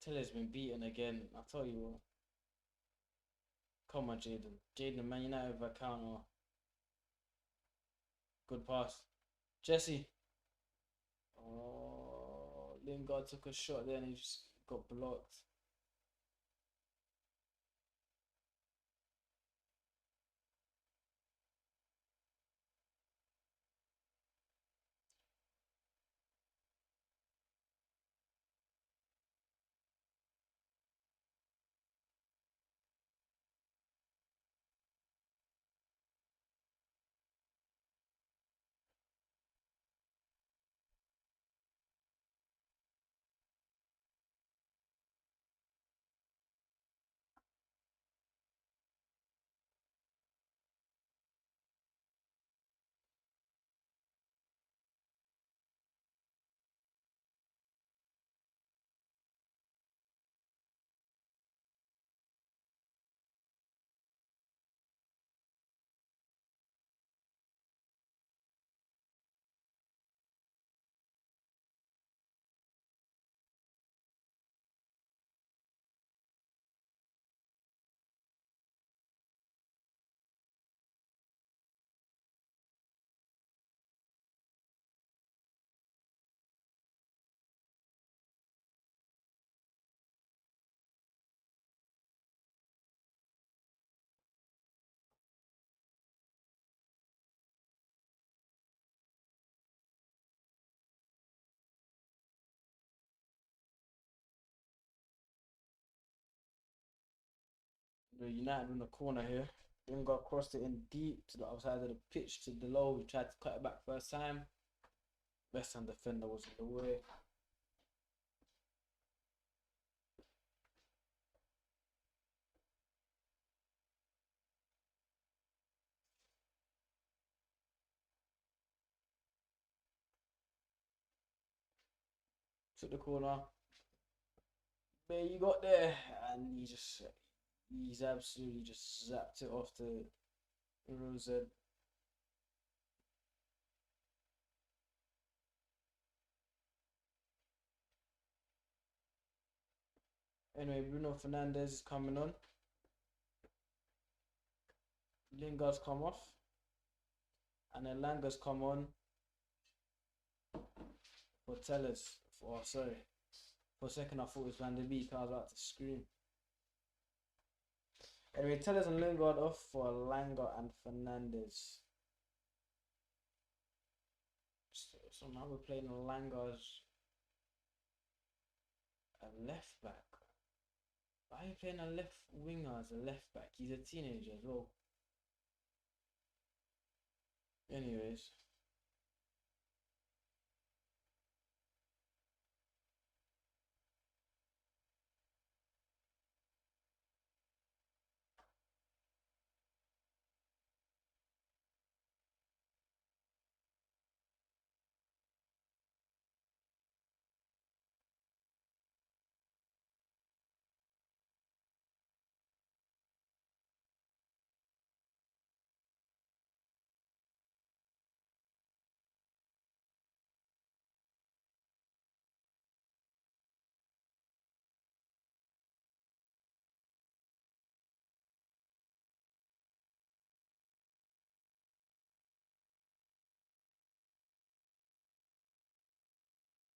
Taylor's been beaten again. I'll tell you what. Come on, Jaden. Jaden, Man United with a counter. Good pass. Jesse. Oh, Lingard took a shot there and he just got blocked. The United in the corner here. Lingard crossed it in deep to the outside of the pitch to the low. We tried to cut it back first time. West Ham defender was in the way. Took the corner. There you got there. And he's absolutely just zapped it off to Rose. Anyway, Bruno Fernandes is coming on. Lingard's come off. And then Langa's come on for Tellers. For, sorry. For a second, I thought it was Van der Beek. I was about to scream. Anyway, Tellers and Lingard off for Langa and Fernandes. So now we're playing Langa as a left back. Why are you playing a left winger as a left back? He's a teenager as well. Anyways.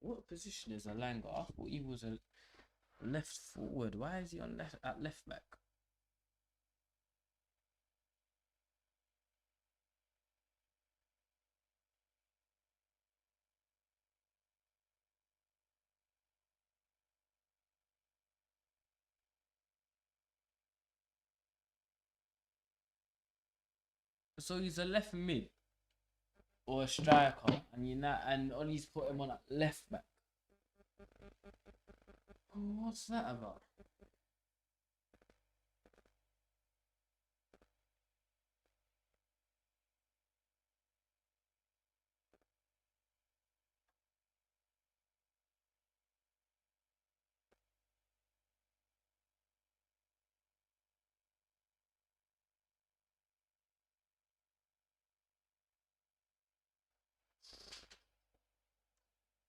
What position is Alanga? I thought he was a left forward. Why is he on left back? So he's a left mid or a striker, and and Ollie's put him on at left back. What's that about?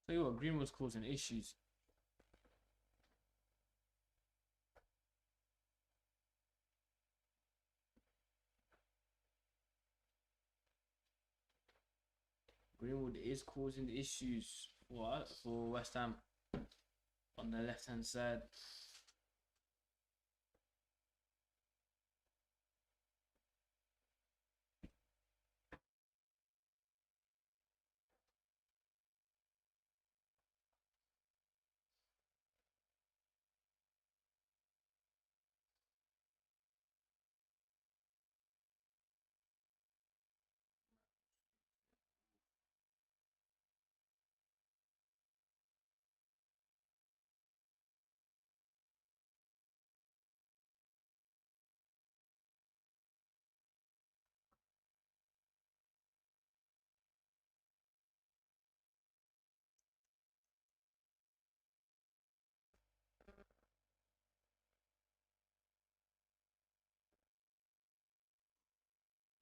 Tell you what, Greenwood's causing issues. Greenwood is causing issues for West Ham on the left hand side.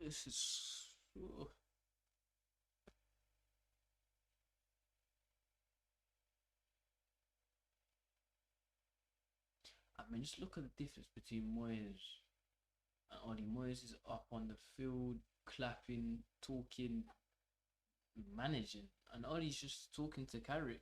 This is. I mean, just look at the difference between Moyes and Ollie. Moyes is up on the field, clapping, talking, managing, and Ollie's just talking to Carrick.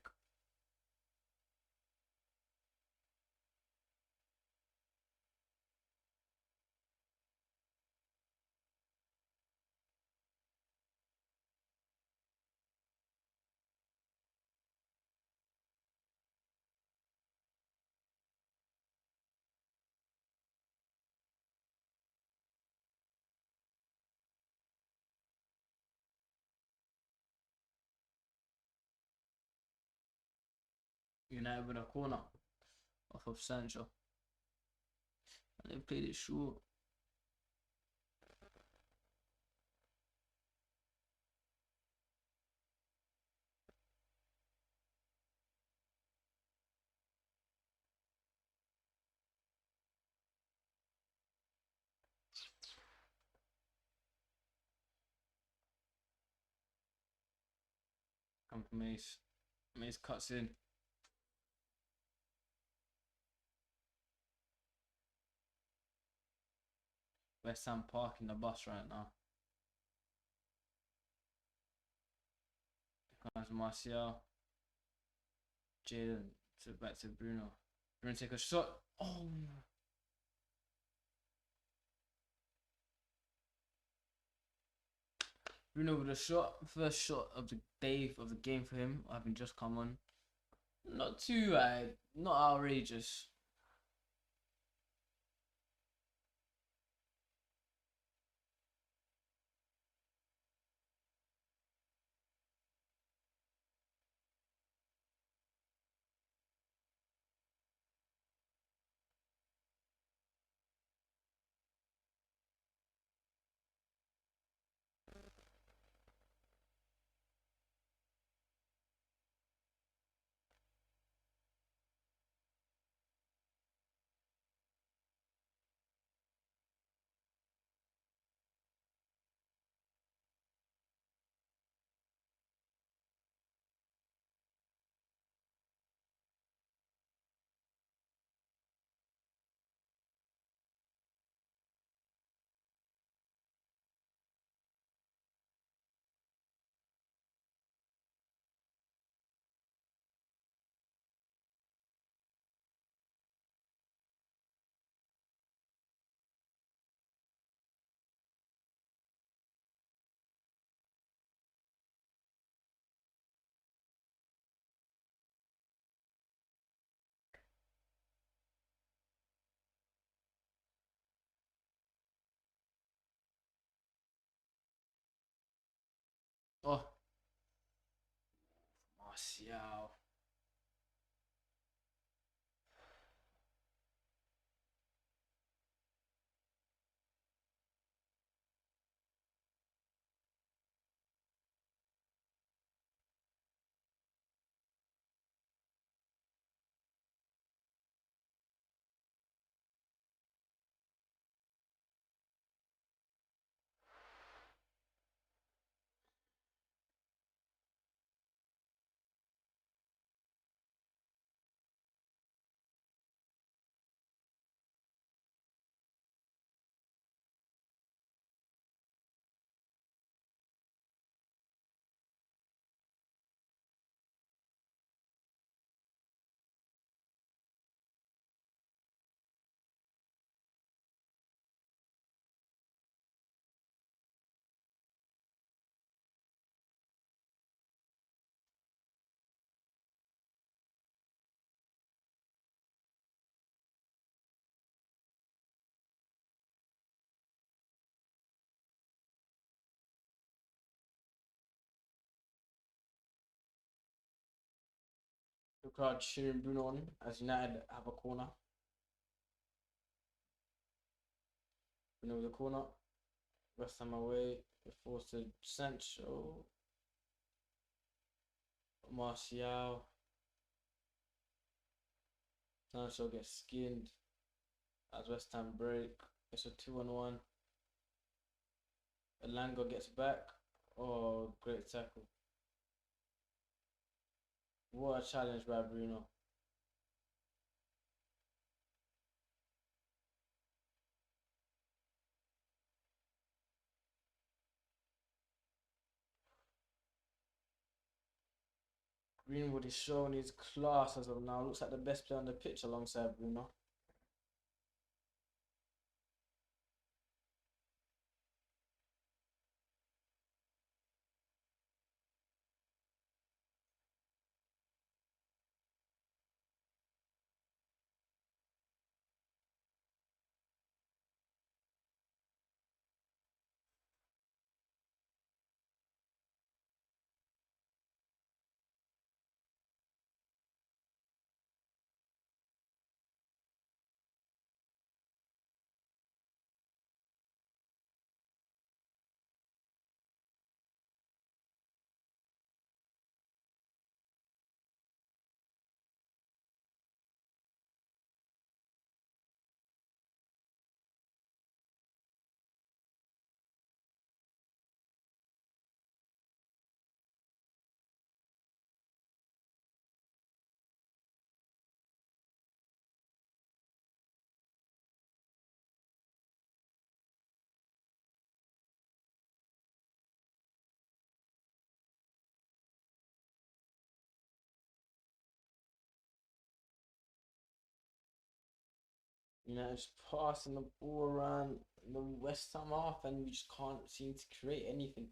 United with a corner off of Sancho. And they played it short. Come from Mace. Mace cuts in. West Ham parking the bus right now. Here comes Martial. Jalen back to Bruno. Bruno take a shot. Oh. Bruno with a shot. First shot of the day of the game for him. Having just come on. Not too not outrageous. Martial. The crowd cheering Bruno on as United have a corner. Bruno with a corner. West Ham away. They're forced to Sancho. Martial. Sancho gets skinned as West Ham break. It's a 2-on-1. Elanga gets back. Oh, great tackle. What a challenge by Bruno. Greenwood is showing his class as of now. Looks like the best player on the pitch alongside Bruno. United just passing the ball around the West Ham half and we just can't seem to create anything.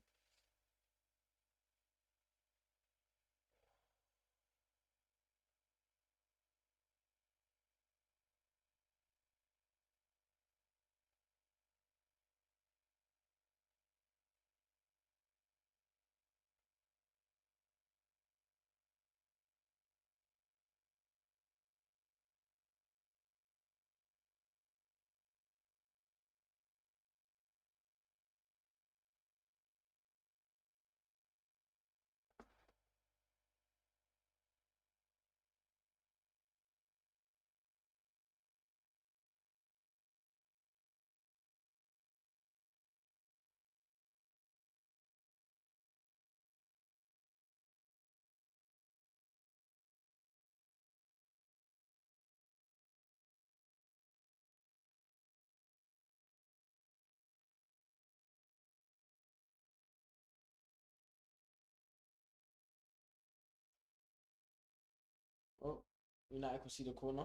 Oh, United can see the corner.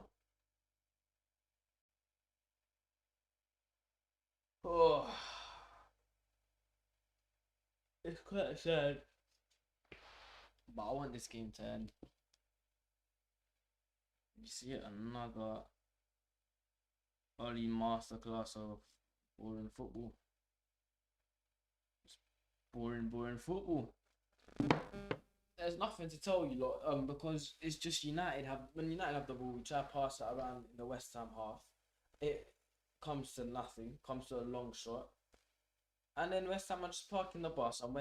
Oh, it's quite sad. But I want this game to end. You see it, another early masterclass of boring football. It's boring football. there's nothing to tell you lot. Because it's just United have when United have the ball, we try to pass it around in the West Ham half. It comes to nothing. Comes to a long shot, and then West Ham are just parking the bus. And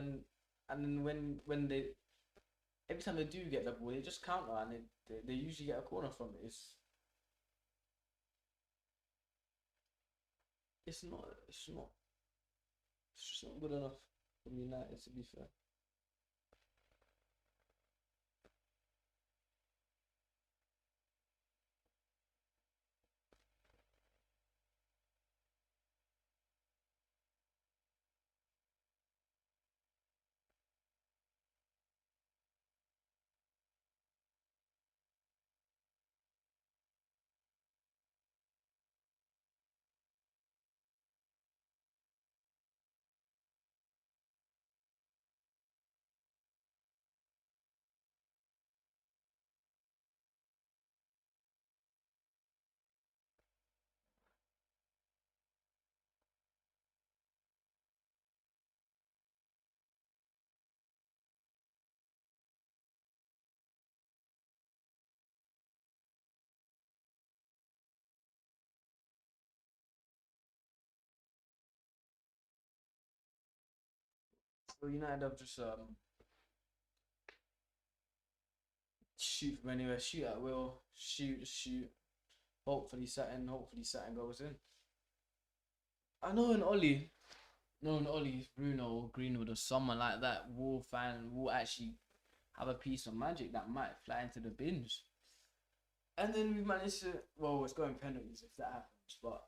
when they every time they do get the ball, they just counter and they usually get a corner from it. It's not it's just not good enough from United, to be fair. So United have just shoot from anywhere, shoot at will, shoot. Hopefully something goes in. I know an Ollie, no an Ollie, Bruno or Greenwood or someone like that will actually have a piece of magic that might fly into the binge. And then we managed to it's going penalties if that happens, but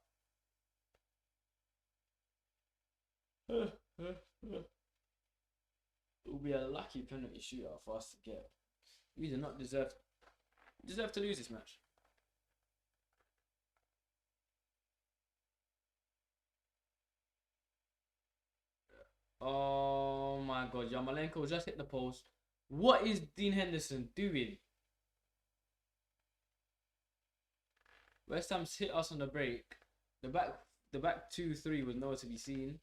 it will be a lucky penalty shootout for us to get. We do not deserve to lose this match. Oh my god, Yarmolenko just hit the post. What is Dean Henderson doing? West Ham's hit us on the break. The back 2-3 was nowhere to be seen.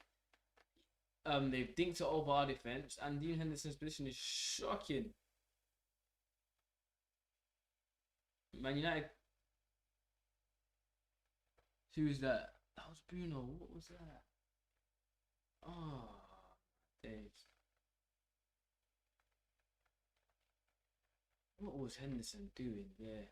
They've dinked it over our defense, and Dean Henderson's position is shocking. Man United. Who's that? That was Bruno. What was that? Oh, days. What was Henderson doing there?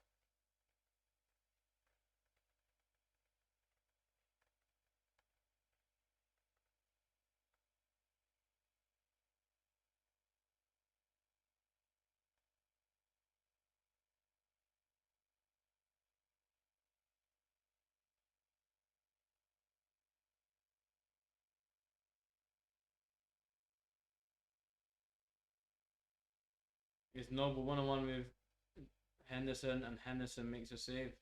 It's Noble one-on-one with Henderson, and Henderson makes a save.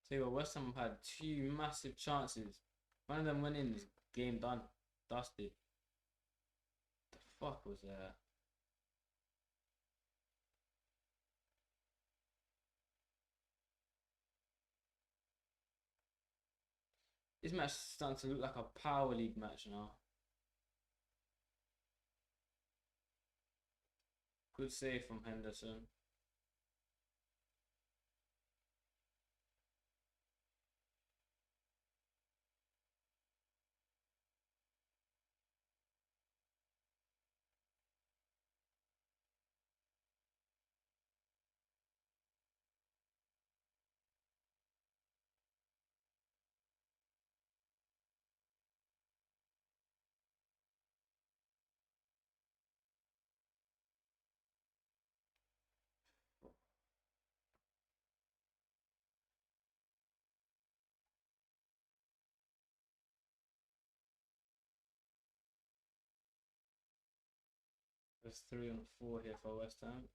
Tell you what, West Ham had two massive chances. One of them went in. This game done, dusted. The fuck was that? This match is starting to look like a Power League match now. Good save from Henderson. There's 3 on 4 here for West Ham.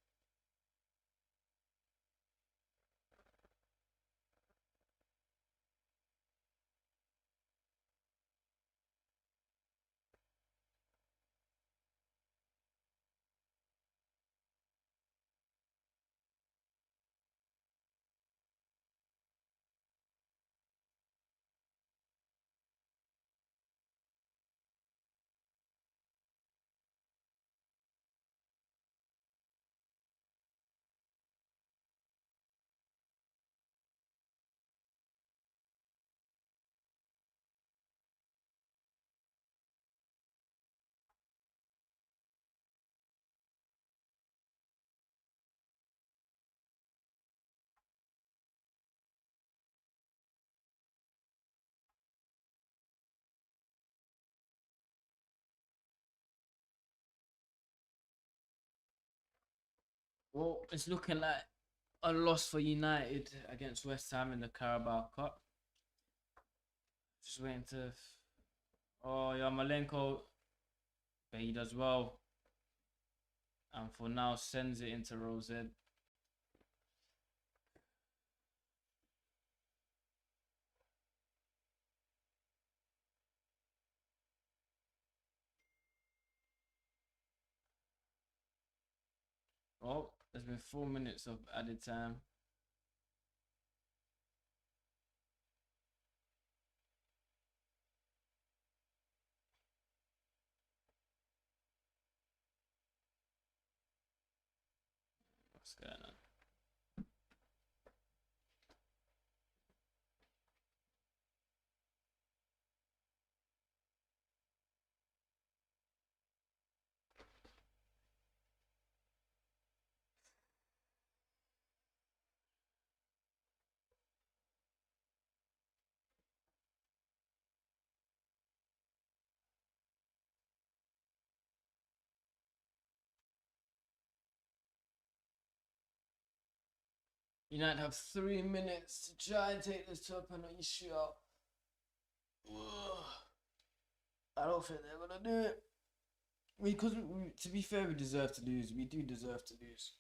Well, it's looking like a loss for United against West Ham in the Carabao Cup. Just waiting to. Oh, Yarmolenko, but he does well. And for now, sends it into Rose. Oh, there's been 4 minutes of added time. What's going on? United have 3 minutes to try and take this to a penalty shootout. I don't think they're gonna do it. Because to be fair, we deserve to lose. We do deserve to lose.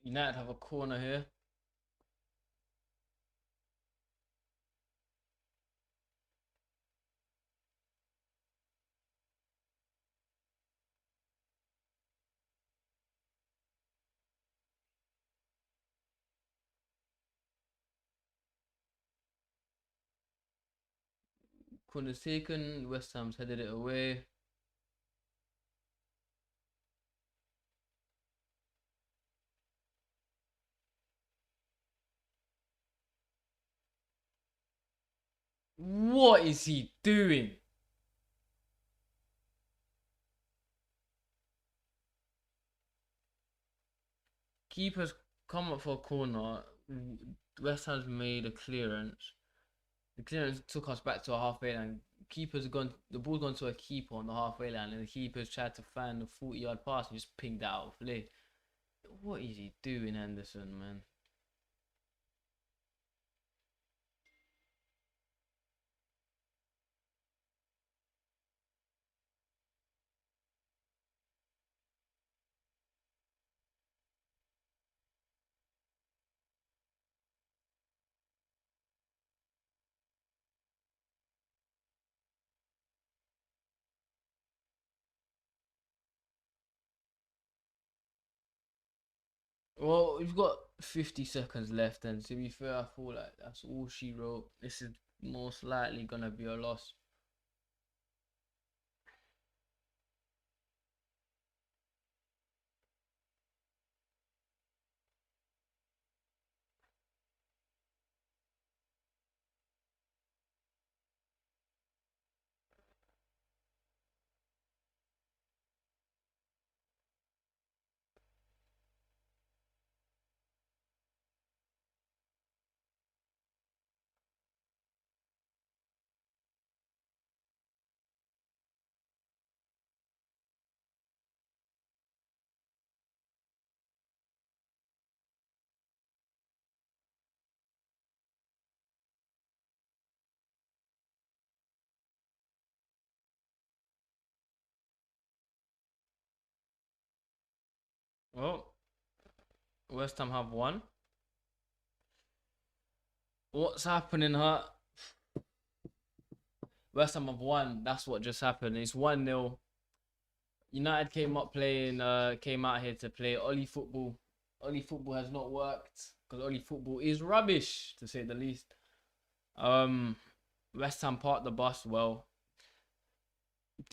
United have a corner here. Corner's taken. West Ham's headed it away. What is he doing? Keeper's come up for a corner. West Ham's made a clearance. The clearance took us back to a halfway line. Keeper's gone. The ball's gone to a keeper on the halfway line, and the keeper's tried to find the 40-yard pass and just pinged that out of play. What is he doing, Henderson, man? Well, we've got 50 seconds left, and to be fair, I feel like that's all she wrote. This is most likely gonna be a loss. Well, West Ham have won. What's happening, huh? West Ham have won. That's what just happened. It's 1-0. United came out here to play Ollie football. Ollie football has not worked because Ollie football is rubbish, to say the least. West Ham parked the bus well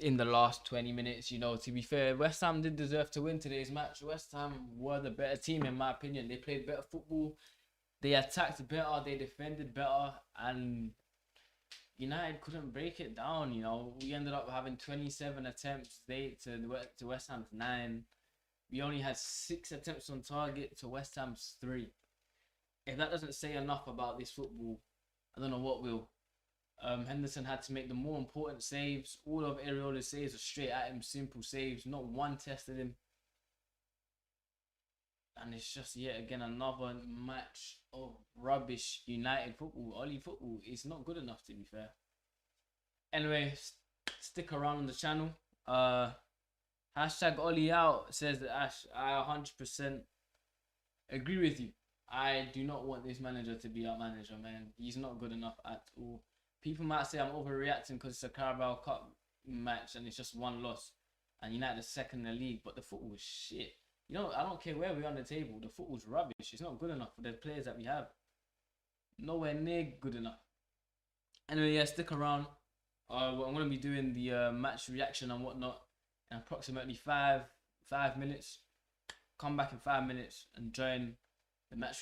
in the last 20 minutes. You know, to be fair, West Ham did deserve to win today's match. West Ham were the better team, in my opinion. They played better football, they attacked better, they defended better, and United couldn't break it down. You know, we ended up having 27 attempts to West Ham's 9. We only had 6 attempts on target to West Ham's 3. If that doesn't say enough about this football, I don't know what will. Henderson had to make the more important saves. All of Areola's saves were straight at him, simple saves. Not one tested him. And it's just yet again another match of rubbish United football. Ollie football is not good enough, to be fair. Anyway, stick around on the channel. Hashtag Ollie out says that Ash, I 100% agree with you. I do not want this manager to be our manager, man. He's not good enough at all. People might say I'm overreacting because it's a Carabao Cup match and it's just one loss. And United are second in the league, but the football is shit. You know, I don't care where we're on the table. The football's rubbish. It's not good enough for the players that we have. Nowhere near good enough. Anyway, yeah, stick around. I'm going to be doing the match reaction and whatnot in approximately 5 minutes. Come back in 5 minutes and join the match reaction.